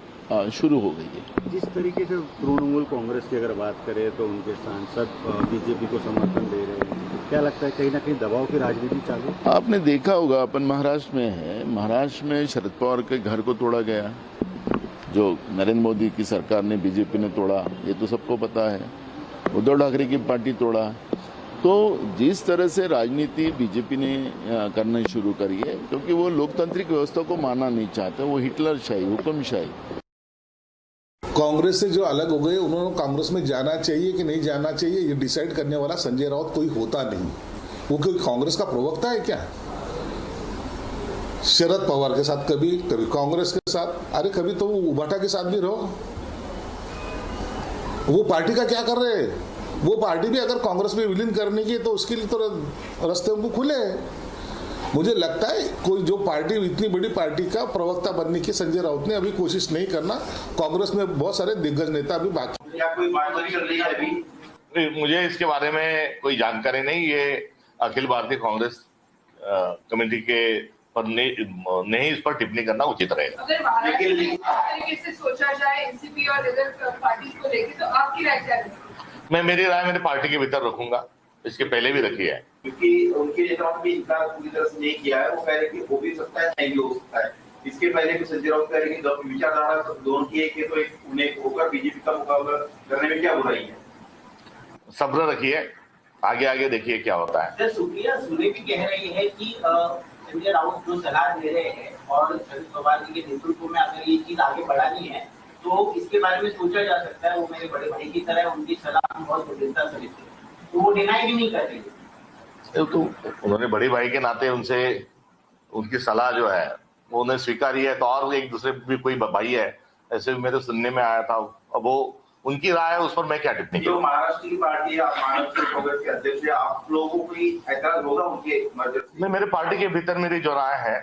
H: शुरू हो गई है।
J: जिस तरीके से तृणमूल कांग्रेस की अगर बात करें तो उनके सांसद बीजेपी को समर्थन दे रहे हैं, क्या लगता है कहीं ना कहीं दबाव की राजनीति चालू? आपने देखा होगा, अपन महाराष्ट्र में है, महाराष्ट्र में शरद पवार के घर को तोड़ा गया, जो नरेंद्र मोदी की सरकार ने, बीजेपी ने तोड़ा, ये तो सबको पता है। उद्धव ठाकरे की पार्टी तोड़ा। तो जिस तरह से राजनीति बीजेपी ने करना शुरू करी है, क्योंकि वो लोकतांत्रिक व्यवस्था को मानना नहीं चाहते, वो हिटलरशाही, हुक्मशाही।
K: कांग्रेस से जो अलग हो गए, उन्होंने कांग्रेस में जाना चाहिए कि नहीं जाना चाहिए, ये डिसाइड करने वाला संजय राउत कोई होता नहीं। वो कोई कांग्रेस का प्रवक्ता है क्या? शरद पवार के साथ कभी कांग्रेस के साथ, अरे कभी तो उबाटा के साथ भी रहो। वो पार्टी का क्या कर रहे हैं? वो पार्टी भी अगर कांग्रेस में विलीन करने की तो उसके लिए तो रास्ते उनको खुले। मुझे लगता है कोई जो पार्टी इतनी बड़ी पार्टी का प्रवक्ता बनने की संजय राउत ने अभी कोशिश नहीं करना। कांग्रेस में बहुत सारे दिग्गज नेता अभी बाकी।
M: क्या कोई बातचीत चल रही है अभी?
N: मुझे इसके बारे में कोई जानकारी नहीं। ये अखिल भारतीय कांग्रेस कमेटी के पर नहीं इस पर टिप्पणी करना उचित रहेगा।
R: अगर महाराष्ट्र में तरीके से सोचा जाए एनसीपी और अदर पार्टीज को लेकर तो आपकी राय क्या है?
N: मैं मेरी राय मेरे पार्टी के भीतर रखूंगा, इसके पहले भी रखी है।
M: क्योंकि उनके नेताओं ने भी इनकार पूरी तरह से नहीं किया है। वो कह रहे कि हो भी सकता है, नहीं भी हो सकता है। इसके पहले भी संजय राउत कह रहे कि विचारधारा दोनों की एक है, तो एक उन्हें होकर बीजेपी का मुकाबला करने में क्या बुराई है?
N: सब्र रखिए, आगे आगे देखिए क्या होता है।
T: सर, सुप्रिया सुले भी कह रही है कि संजय राउत जो सलाह दे रहे हैं और शरद पवार जी के नेतृत्व में अगर ये चीज आगे बढ़ानी है तो इसके बारे में सोचा जा सकता है। वो मेरे बड़े भाई की तरह उनकी सलाह बहुत गंभीरता से लेते हैं, तो वो डिनाई भी नहीं कर रही।
N: तो उन्होंने बड़े भाई के नाते उनसे उनकी सलाह जो है वो उन्हें स्वीकारी है, तो और एक दूसरे भी कोई भाई है ऐसे भी मेरे सुनने में आया था। अब वो उनकी राय है, उस पर मैं क्या टिप्पणी करूं?
M: जो महाराष्ट्र की पार्टी है, महाराष्ट्र कांग्रेस के अध्यक्ष है, आप लोगों को कोई ऐतराज होगा उनके मर्जी से?
N: नहीं, मेरे पार्टी के भीतर मेरी जो राय है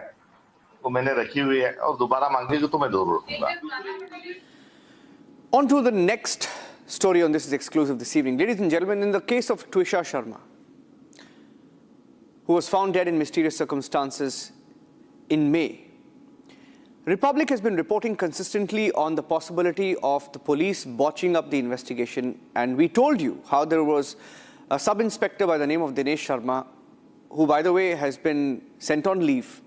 N: वो मैंने रखी हुई है और दोबारा मांगेगी तो मैं जरूर रखूंगा।
I: On to the next story on This is Exclusive this evening. Ladies and gentlemen, in the case of Twisha Sharma, who was found dead in mysterious circumstances in May, Republic has been reporting consistently on the possibility of the police botching up the investigation, and we told you how there was a sub-inspector by the name of Dinesh Sharma, who by the way has been sent on leave.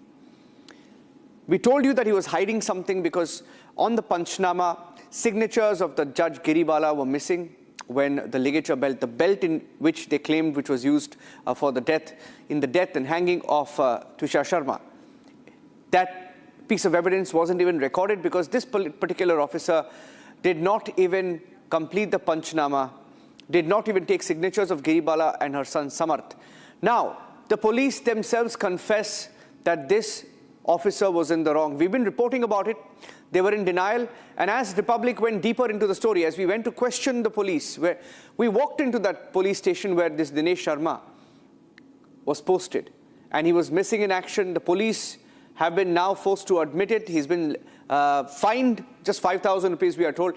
I: We told you that he was hiding something because on the Panchnama, signatures of the Judge Giribala were missing when the ligature belt, the belt in which they claimed which was used for the death and hanging of Twisha Sharma. That piece of evidence wasn't even recorded because this particular officer did not even complete the Panchnama, did not even take signatures of Giribala and her son Samarth. Now, the police themselves confess that this officer was in the wrong. We've been reporting about it. They were in denial. And as Republic went deeper into the story, as we went to question the police, where we walked into that police station where this Dinesh Sharma was posted, and he was missing in action. The police have been now forced to admit it. He's been fined just 5,000 rupees, we are told.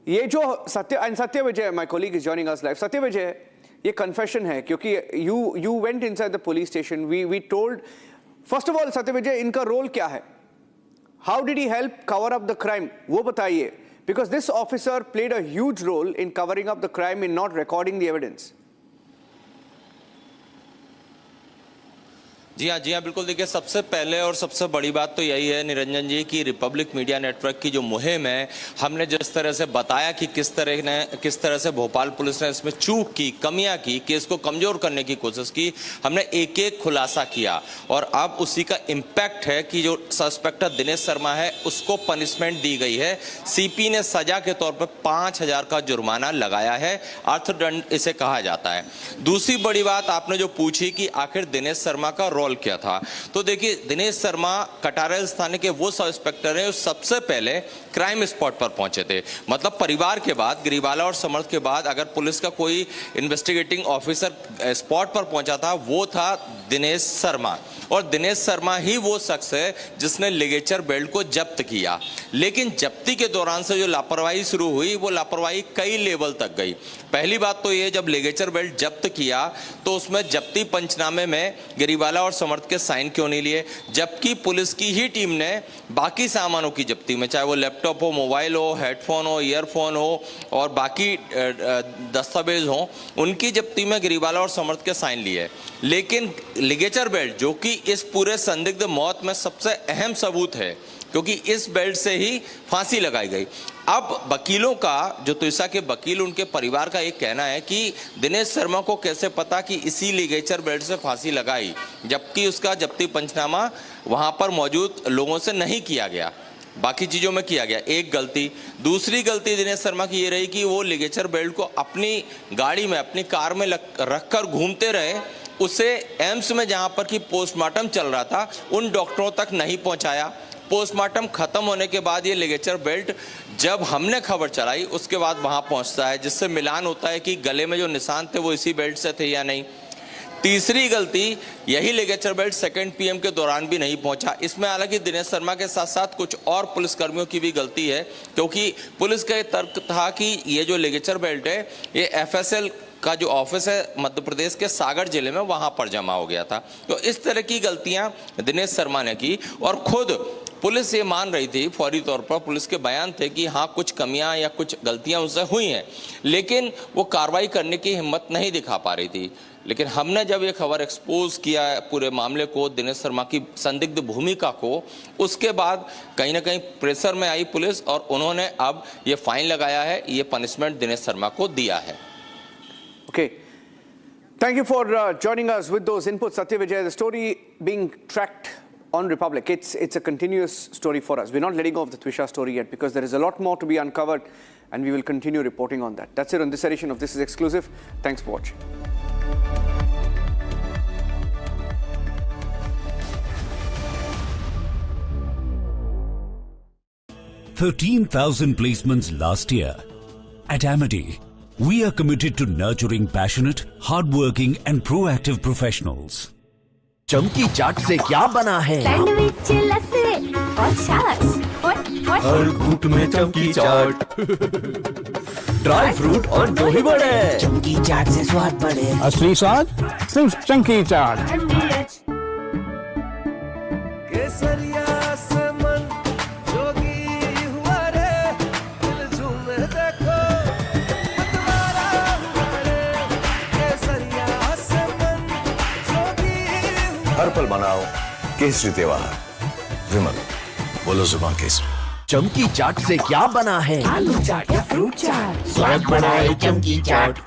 I: ये जो Satya Vijay, my colleague, is joining us live. Satya Vijay, ये confession है क्योंकि you went inside the police station. We told, first of all, Satya Vijay, इनका role क्या है? How did he help cover up the crime? वो बताइए. Because this officer played a huge role in covering up the crime, in not recording the evidence.
Y: जी हाँ बिल्कुल। देखिए, सबसे पहले और सबसे बड़ी बात तो यही है निरंजन जी कि रिपब्लिक मीडिया नेटवर्क की जो मुहिम है, हमने जिस तरह से बताया कि किस तरह से भोपाल पुलिस ने इसमें चूक की, कमियां की, केस को कमजोर करने की कोशिश की, हमने एक एक खुलासा किया और अब उसी का इम्पैक्ट है कि जो सस्पेक्टर दिनेश शर्मा है उसको पनिशमेंट दी गई है। सीपी ने सजा के तौर पर 5,000 का जुर्माना लगाया है, अर्थदंड इसे कहा जाता है। दूसरी बड़ी बात आपने जो पूछी कि आखिर दिनेश शर्मा का रोल क्या था, तो देखिए, दिनेश शर्मा कटारेल थाने के वो सब इंस्पेक्टर हैं जो सबसे पहले क्राइम स्पॉट पर पहुंचे थे। मतलब परिवार के बाद, गिरिबाला और समर्थ के बाद अगर पुलिस का कोई इन्वेस्टिगेटिंग ऑफिसर स्पॉट पर पहुंचा था, वो था दिनेश शर्मा। और दिनेश शर्मा ही वो शख्स है जिसने लिगेचर बेल्ट को जब्त किया। लेकिन जब्ती के दौरान से जो लापरवाही शुरू हुई, वो लापरवाही कई लेवल तक गई। पहली बात तो ये, जब लिगेचर बेल्ट जब्त किया तो उसमें जब्ती पंचनामे में गिरिबाला और समर्थ के साइन क्यों नहीं लिए, जबकि पुलिस की ही टीम ने बाकी सामानों की जब्ती में, चाहे वो लैपटॉप हो, मोबाइल हो, हेडफोन हो, ईयरफोन हो और बाकी दस्तावेज हो, उनकी जब्ती में गिरिबाला और समर्थ के साइन लिए। लेकिन लिगेचर बेल्ट, जो कि इस पूरे संदिग्ध मौत में सबसे अहम सबूत है, क्योंकि इस बेल्ट से ही फांसी लगाई गई। अब वकीलों का, जो त्विषा के वकील, उनके परिवार का एक कहना है कि दिनेश शर्मा को कैसे पता कि इसी लिगेचर बेल्ट से फांसी लगाई, जबकि उसका जब्ती पंचनामा वहां पर मौजूद लोगों से नहीं किया गया, बाकी चीजों में किया गया। एक गलती। दूसरी गलती दिनेश शर्मा की ये रही कि वो लिगेचर बेल्ट को अपनी गाड़ी में, अपनी कार में रखकर घूमते रहे, उसे एम्स में जहां पर कि पोस्टमार्टम चल रहा था उन डॉक्टरों तक नहीं पहुंचाया। पोस्टमार्टम खत्म होने के बाद ये लिगेचर बेल्ट, जब हमने खबर चलाई उसके बाद वहां पहुंचता है, जिससे मिलान होता है कि गले में जो निशान थे वो इसी बेल्ट से थे या नहीं। तीसरी गलती, यही लिगेचर बेल्ट सेकंड पीएम के दौरान भी नहीं पहुंचा। इसमें हालांकि दिनेश शर्मा के साथ साथ कुछ और पुलिसकर्मियों की भी गलती है, क्योंकि पुलिस का ये तर्क था कि ये जो लिगेचर बेल्ट है ये एफएसएल का जो ऑफिस है मध्य प्रदेश के सागर जिले में, वहां पर जमा हो गया था। तो इस तरह की गलतियां दिनेश शर्मा ने की और खुद पुलिस ये मान रही थी, फौरी तौर पर पुलिस के बयान थे कि हाँ कुछ कमियां या कुछ गलतियां उससे हुई हैं, लेकिन वो कार्रवाई करने की हिम्मत नहीं दिखा पा रही थी। लेकिन हमने जब ये खबर एक्सपोज किया पूरे मामले को, दिनेश शर्मा की संदिग्ध भूमिका को, उसके बाद कहीं ना कहीं प्रेशर में आई पुलिस और उन्होंने अब ये फाइन लगाया है, ये पनिशमेंट दिनेश शर्मा को दिया है।
I: Okay. Thank you for joining us with those inputs, Satya Vijay. The story being tracked on Republic, it's a continuous story for us. We're not letting go of the Twisha story yet because there is a lot more to be uncovered and we will continue reporting on that. That's it on this edition of This is Exclusive. Thanks for watching.
E: $13,000 placements last year. At Amity, we are committed to nurturing passionate, hardworking and proactive professionals.
O: चमकी चाट से क्या बना है?
P: Sandwich, लस्सी और छाछ।
O: हर घूंट में चमकी चाट। ड्राई फ्रूट और दही बड़े।
P: चमकी चाट से स्वाद बढ़े।
O: असली स्वाद सिर्फ चमकी चाट।
P: केसरिया से मन जोगी हुआ रे, दिल झूमे देखो मतवारा हुआ रे। केसरिया से मन जोगी हुआ।
X: हर पल मनाओ केसरी त्योहार। विमल, बोलो जुबान केसरी।
O: चमकी चाट से क्या बना है?
P: आलू चाट या फ्रूट चाट,
O: स्वाद बढ़ाए चमकी चाट।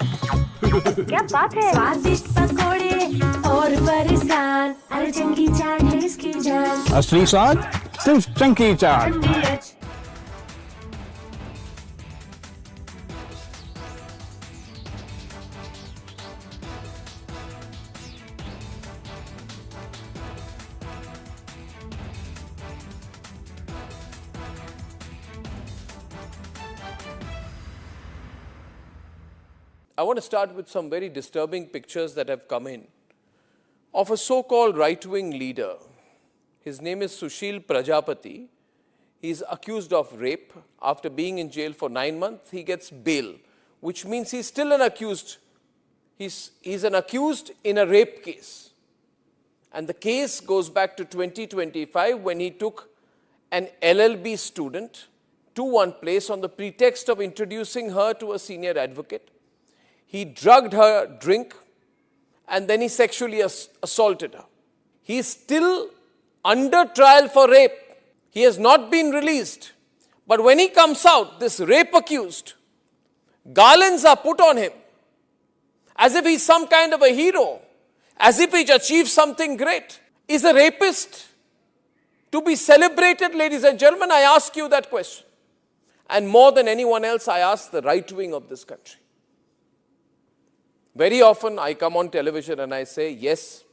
P: क्या बात है? स्वादिष्ट पकोड़े और फरसान, अरे चमकी चाट है इसकी जान।
O: असली स्वाद सिर्फ चमकी चाट।
A: I want to start with some very disturbing pictures that have come in of a so-called right-wing leader. His name is Sushil Prajapati. He is accused of rape. After being in jail for 9 months, he gets bail, which means he's still an accused. He's an accused in a rape case. And the case goes back to 2025 when he took an LLB student to one place on the pretext of introducing her to a senior advocate. He drugged her drink and then he sexually assaulted her. He is still under trial for rape. He has not been released. But when he comes out, this rape accused, garlands are put on him as if he's some kind of a hero, as if he's achieved something great. Is a rapist to be celebrated, ladies and gentlemen? I ask you that question. And more than anyone else, I ask the right wing of this country. Very often I come on television and I say, yes,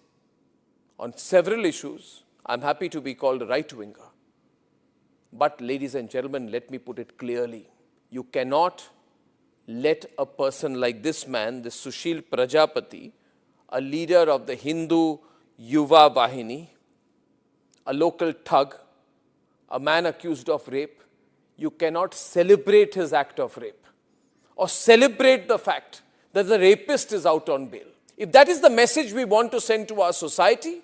A: on several issues, I'm happy to be called a right-winger. But ladies and gentlemen, let me put it clearly. You cannot let a person like this man, this Sushil Prajapati, a leader of the Hindu Yuva Vahini, a local thug, a man accused of rape, you cannot celebrate his act of rape or celebrate the fact that the rapist is out on bail. If that is the message we want to send to our society,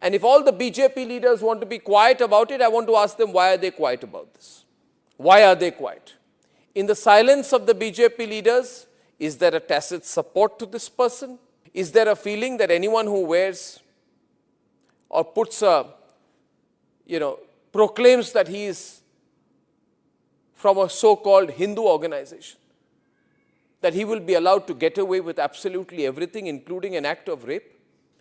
A: and if all the BJP leaders want to be quiet about it, I want to ask them, why are they quiet about this? Why are they quiet? In the silence of the BJP leaders, is there a tacit support to this person? Is there a feeling that anyone who wears or puts a, proclaims that he is from a so-called Hindu organization, that he will be allowed to get away with absolutely everything, including an act of rape?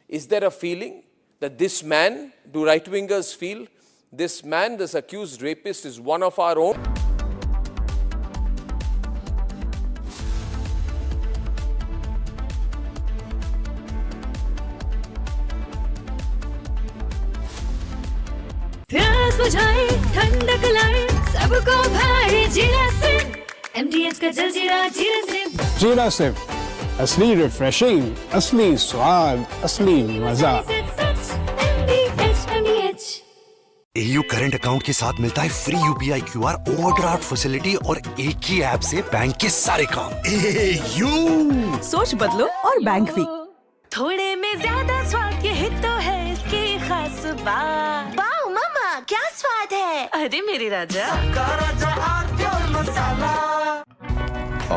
A: Is there a feeling that this man, do right-wingers feel, this man, this accused rapist is one of our own?
P: प्यास बुझाए, ठंडक लाए, सबको भाए जीरा Singh. MDH का जलजीरा जीरा सिंह।
O: जीरा सिर्फ
G: असली रिफ्रेशिंग, असली स्वाद, असली मजा।
L: AU करंट अकाउंट के साथ मिलता है free UPI QR overdraft facility और एक ही ऐप से बैंक के सारे काम। AU
Q: सोच बदलो और बैंक भी।
P: थोड़े में ज्यादा स्वाद, ये तो है इसकी खास बात। वाओ मामा, क्या स्वाद है? अरे मेरे राजा,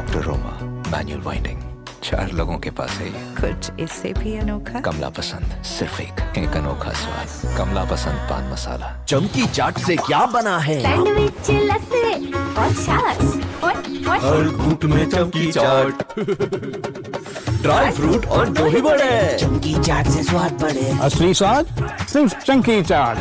S: ऑक्टोरोमा मैनुअल वाइंडिंग, 4 लोगों के पास है।
Q: कुछ इससे भी अनोखा।
S: कमला पसंद, सिर्फ एक अनोखा स्वाद। कमला पसंद पान मसाला।
O: चमकी चाट से क्या बना है?
P: सैंडविच, लस्सी और छाछ और
O: हर घूंट में चमकी चाट। ड्राई फ्रूट और दही बड़े।
Q: चमकी चाट से स्वाद बढ़े।
G: असली स्वाद सिर्फ चंकी चाट।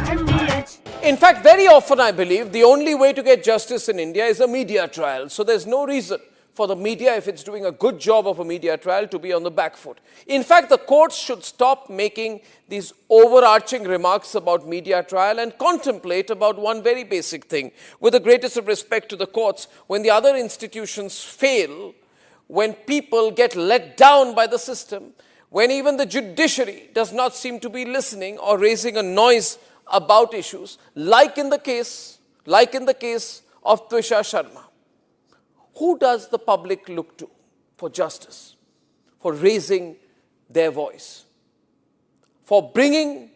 A: In fact, very often I believe the only way to get justice in India is a media trial. So there's no reason for the media, if it's doing a good job of a media trial, to be on the back foot. In fact, the courts should stop making these overarching remarks about media trial and contemplate about one very basic thing. With the greatest of respect to the courts, when the other institutions fail, when people get let down by the system, when even the judiciary does not seem to be listening or raising a noise about issues, like in the case of Twisha Sharma. Who does the public look to for justice, for raising their voice, for bringing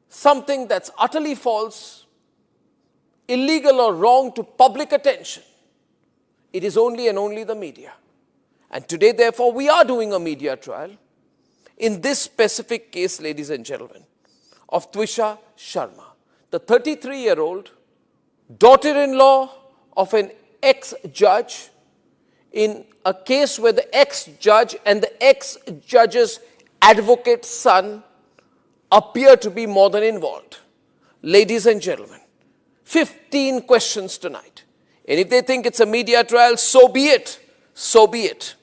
A: something that's utterly false, illegal or wrong to public attention? It is only and only the media. And today, therefore, we are doing a media trial in this specific case, ladies and gentlemen, of Twisha Sharma, the 33-year-old daughter-in-law of an ex-judge, in a case where the ex-judge and the ex-judge's advocate's son appear to be more than involved. Ladies and gentlemen, 15 questions tonight. And if they think it's a media trial, so be it. So be it.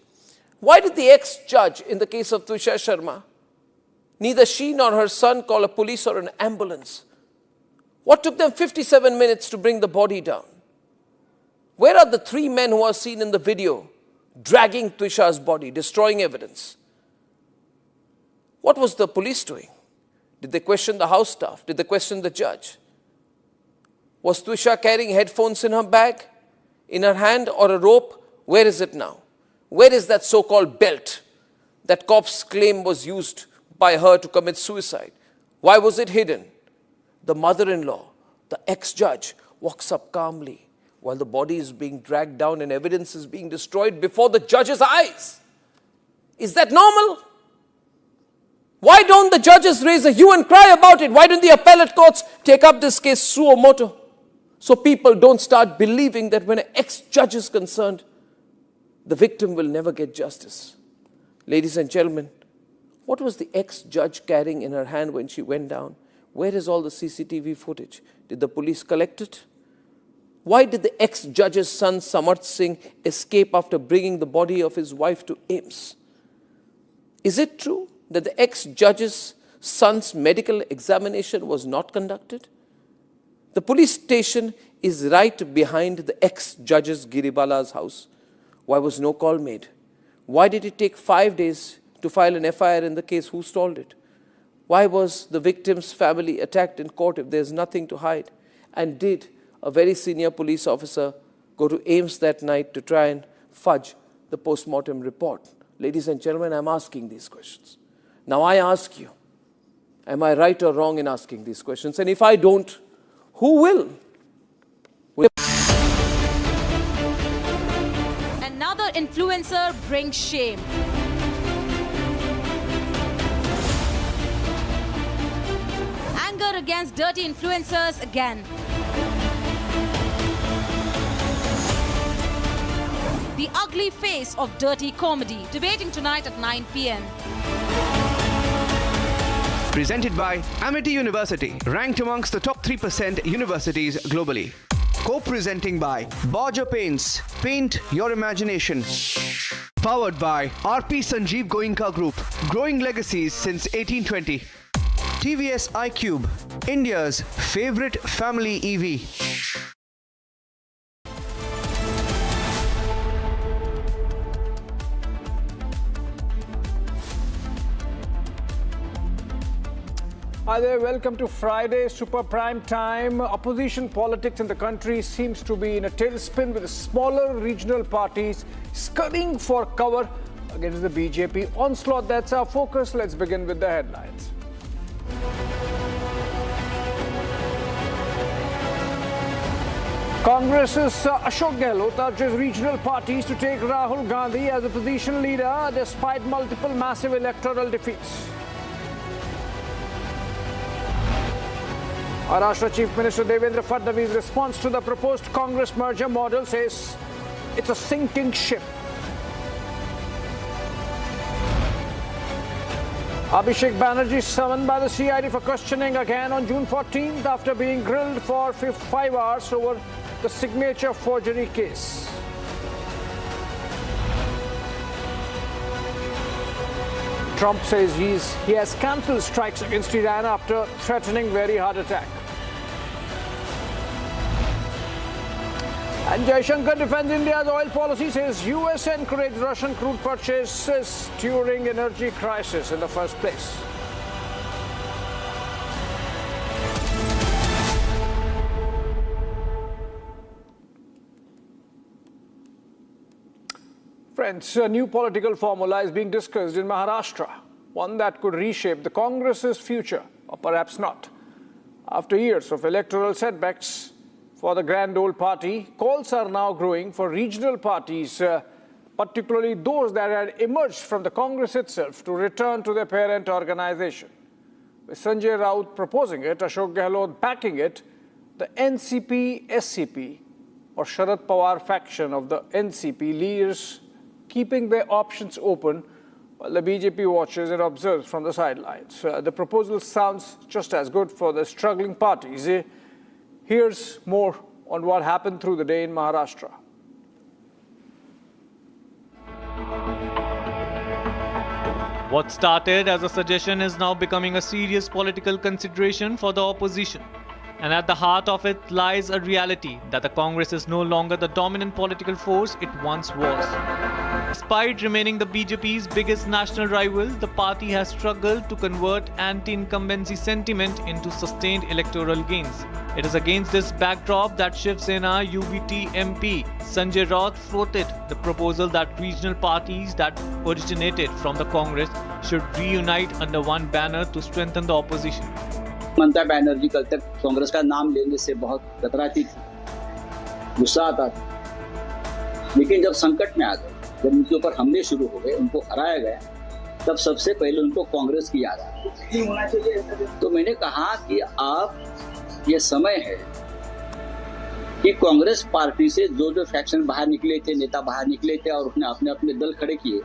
A: Why did the ex-judge in the case of Twisha Sharma, neither she nor her son call a police or an ambulance? What took them 57 minutes to bring the body down? Where are the 3 men who are seen in the video dragging Twisha's body, destroying evidence? What was the police doing? Did they question the house staff? Did they question the judge? Was Twisha carrying headphones in her bag, in her hand, or a rope? Where is it now? Where is that so-called belt that cops claim was used by her to commit suicide? Why was it hidden? The mother-in-law, the ex-judge, walks up calmly while the body is being dragged down and evidence is being destroyed before the judge's eyes. Is that normal? Why don't the judges raise a hue and cry about it? Why don't the appellate courts take up this case suo motu? So people don't start believing that when an ex-judge is concerned, the victim will never get justice. Ladies and gentlemen, what was the ex-judge carrying in her hand when she went down? Where is all the CCTV footage? Did the police collect it? Why did the ex-judge's son Samarth Singh escape after bringing the body of his wife to AIIMS? Is it true that the ex-judge's son's medical examination was not conducted? The police station is right behind the ex-judge's Giribala's house. Why was no call made? Why did it take 5 days to file an FIR in the case? Who stalled it? Why was the victim's family attacked in court if there's nothing to hide? And did a very senior police officer go to AIIMS that night to try and fudge the post-mortem report? Ladies and gentlemen, I'm asking these questions. Now I ask you, am I right or wrong in asking these questions? And if I don't, who will?
U: Another influencer brings shame. Anger against dirty influencers again. The ugly face of dirty comedy, debating tonight at 9 p.m.
I: Presented by Amity University, ranked amongst the top 3% universities globally. Co-presenting by Borger Paints, paint your imagination. Powered by RP Sanjeev Goenka Group, growing legacies since 1820. TVS iQube, India's favorite family EV.
B: Hi there, welcome to Friday Super Prime Time. Opposition politics in the country seems to be in a tailspin with smaller regional parties scurrying for cover against the BJP onslaught. That's our focus. Let's begin with the headlines. Congress's Ashok Gehlot urges regional parties to take Rahul Gandhi as opposition leader despite multiple massive electoral defeats. Maharashtra Chief Minister Devendra Fadnavis' response to the proposed Congress merger model says it's a sinking ship. Abhishek Banerjee summoned by the CID for questioning again on June 14th after being grilled for 5 hours over the signature forgery case. Trump says he has cancelled strikes against Iran after threatening very hard attack. And Jaishankar defends India's oil policy, says US encouraged Russian crude purchases during energy crisis in the first place. Friends, a new political formula is being discussed in Maharashtra, one that could reshape the Congress's future, or perhaps not. After years of electoral setbacks for the grand old party, calls are now growing for regional parties, particularly those that had emerged from the Congress itself, to return to their parent organization. With Sanjay Raut proposing it, Ashok Gehlot backing it, the NCP-SCP, or Sharad Pawar faction of the NCP leaders keeping their options open while the BJP watches and observes from the sidelines. The proposal sounds just as good for the struggling parties. Here's more on what happened through the day in Maharashtra.
C: What started as a suggestion is now becoming a serious political consideration for the opposition. And at the heart of it lies a reality that the Congress is no longer the dominant political force it once was. Despite remaining the BJP's biggest national rival, the party has struggled to convert anti-incumbency sentiment into sustained electoral gains. It is against this backdrop that Shiv Sena UBT MP Sanjay Raut floated the proposal that regional parties that originated from the Congress should reunite under one banner to strengthen the opposition.
F: Mamata Banerjee कल तक कांग्रेस का नाम लेने से बहुत कतराती थी, गुस्सा आता था, लेकिन जब संकट में आ गए, जब उनके ऊपर हमले शुरू हो गए, उनको हराया गया, तब सबसे पहले उनको कांग्रेस की याद आई। तो मैंने कहा कि आप ये समय है कि कांग्रेस पार्टी से जो फैक्शन बाहर निकले थे, नेता बाहर निकले थे और उसने अपने अपने दल खड़े किए,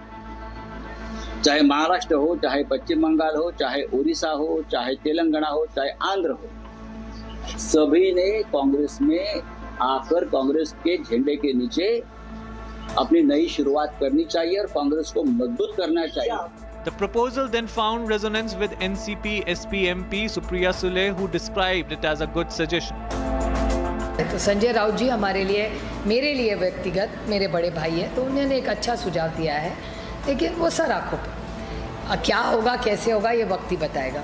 F: चाहे महाराष्ट्र हो, चाहे पश्चिम बंगाल हो, चाहे उड़ीसा हो, चाहे तेलंगाना हो, चाहे आंध्र हो, सभी ने कांग्रेस में आकर कांग्रेस के झंडे के नीचे अपनी नई शुरुआत करनी चाहिए और कांग्रेस को मजबूत करना चाहिए।
C: The proposal then found resonance with NCP SP MP Supriya Sule, who described it as a good suggestion.
V: तो संजय राउत जी हमारे लिए, मेरे लिए व्यक्तिगत मेरे बड़े भाई है, तो उन्होंने एक अच्छा सुझाव दिया है, लेकिन वो सर आँखों पर क्या होगा कैसे होगा ये वक्त ही बताएगा।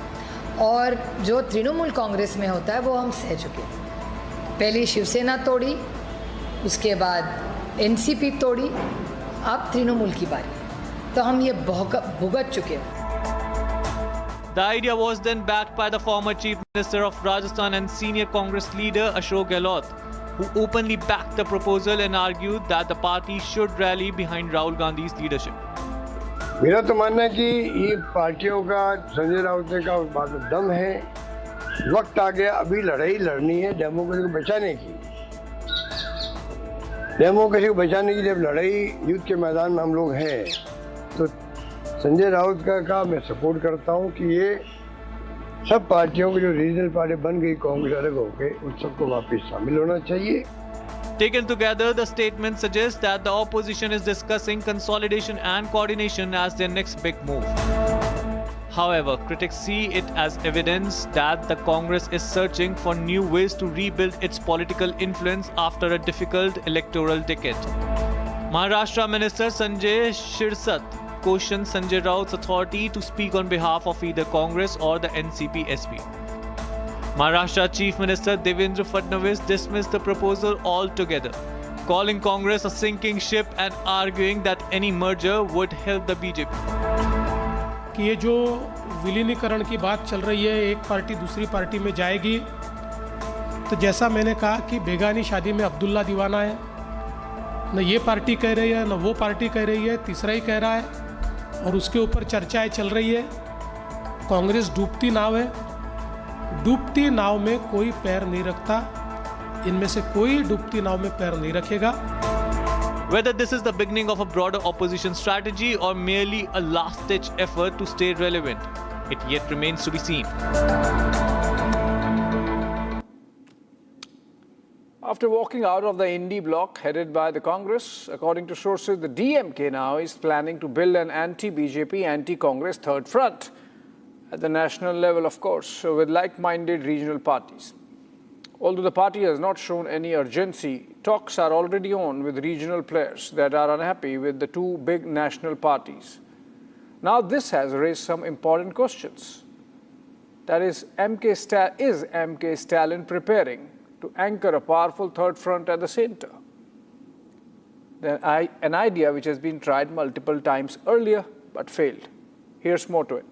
V: और जो तृणमूल कांग्रेस में होता है वो हम सह चुके हैं। पहले शिवसेना तोड़ी, उसके बाद एनसीपी तोड़ी, अब तृणमूल की बारी, तो हम ये भुगत चुके हैं।
C: The idea was then backed by the former Chief Minister of Rajasthan and senior Congress leader Ashok Gehlot, who openly backed the proposal and argued that the party should rally behind Rahul Gandhi's leadership.
W: मेरा तो मानना है कि ये पार्टियों का संजय राउत का दम है, वक्त आ गया, अभी लड़ाई लड़नी है डेमोक्रेसी को बचाने की। डेमोक्रेसी को बचाने की जब लड़ाई युद्ध के मैदान में हम लोग हैं, तो संजय राउत का मैं सपोर्ट करता हूं कि ये सब पार्टियों की जो रीजनल पार्टी बन गई कांग्रेस अलग होकर, उन सबको वापस शामिल होना चाहिए।
C: Taken together, the statement suggests that the opposition is discussing consolidation and coordination as their next big move. However, critics see it as evidence that the Congress is searching for new ways to rebuild its political influence after a difficult electoral decade. Maharashtra Minister Sanjay Shirsat questioned Sanjay Raut's authority to speak on behalf of either Congress or the NCP-SP. Maharashtra Chief Minister Devendra Fadnavis dismissed the proposal altogether, calling Congress a sinking ship and arguing that any merger would help the BJP.
D: कि ये जो विलीनीकरण की बात चल रही है, एक पार्टी दूसरी पार्टी में जाएगी, तो जैसा मैंने कहा कि बेगानी शादी में अब्दुल्ला दीवाना है, न ये पार्टी कह रही है न वो पार्टी कह रही है, तीसरा ही कह रहा है और उसके ऊपर चर्चाएं चल रही है। कांग्रेस डूबती नाव है, डूबती नाव में कोई पैर नहीं रखता, इनमें से कोई डूबती नाव में पैर नहीं रखेगा।
C: Whether this is the beginning of a broader opposition strategy or merely a last-ditch effort to stay relevant, it yet remains to be seen.
B: After walking out of the Indie bloc headed by the Congress, according to sources, the DMK now is planning to build an anti-BJP, anti-Congress third front at the national level, of course, with like-minded regional parties. Although the party has not shown any urgency, talks are already on with regional players that are unhappy with the two big national parties. Now this has raised some important questions. That is MK Stalin preparing to anchor a powerful third front at the center? An idea which has been tried multiple times earlier but failed. Here's more to it.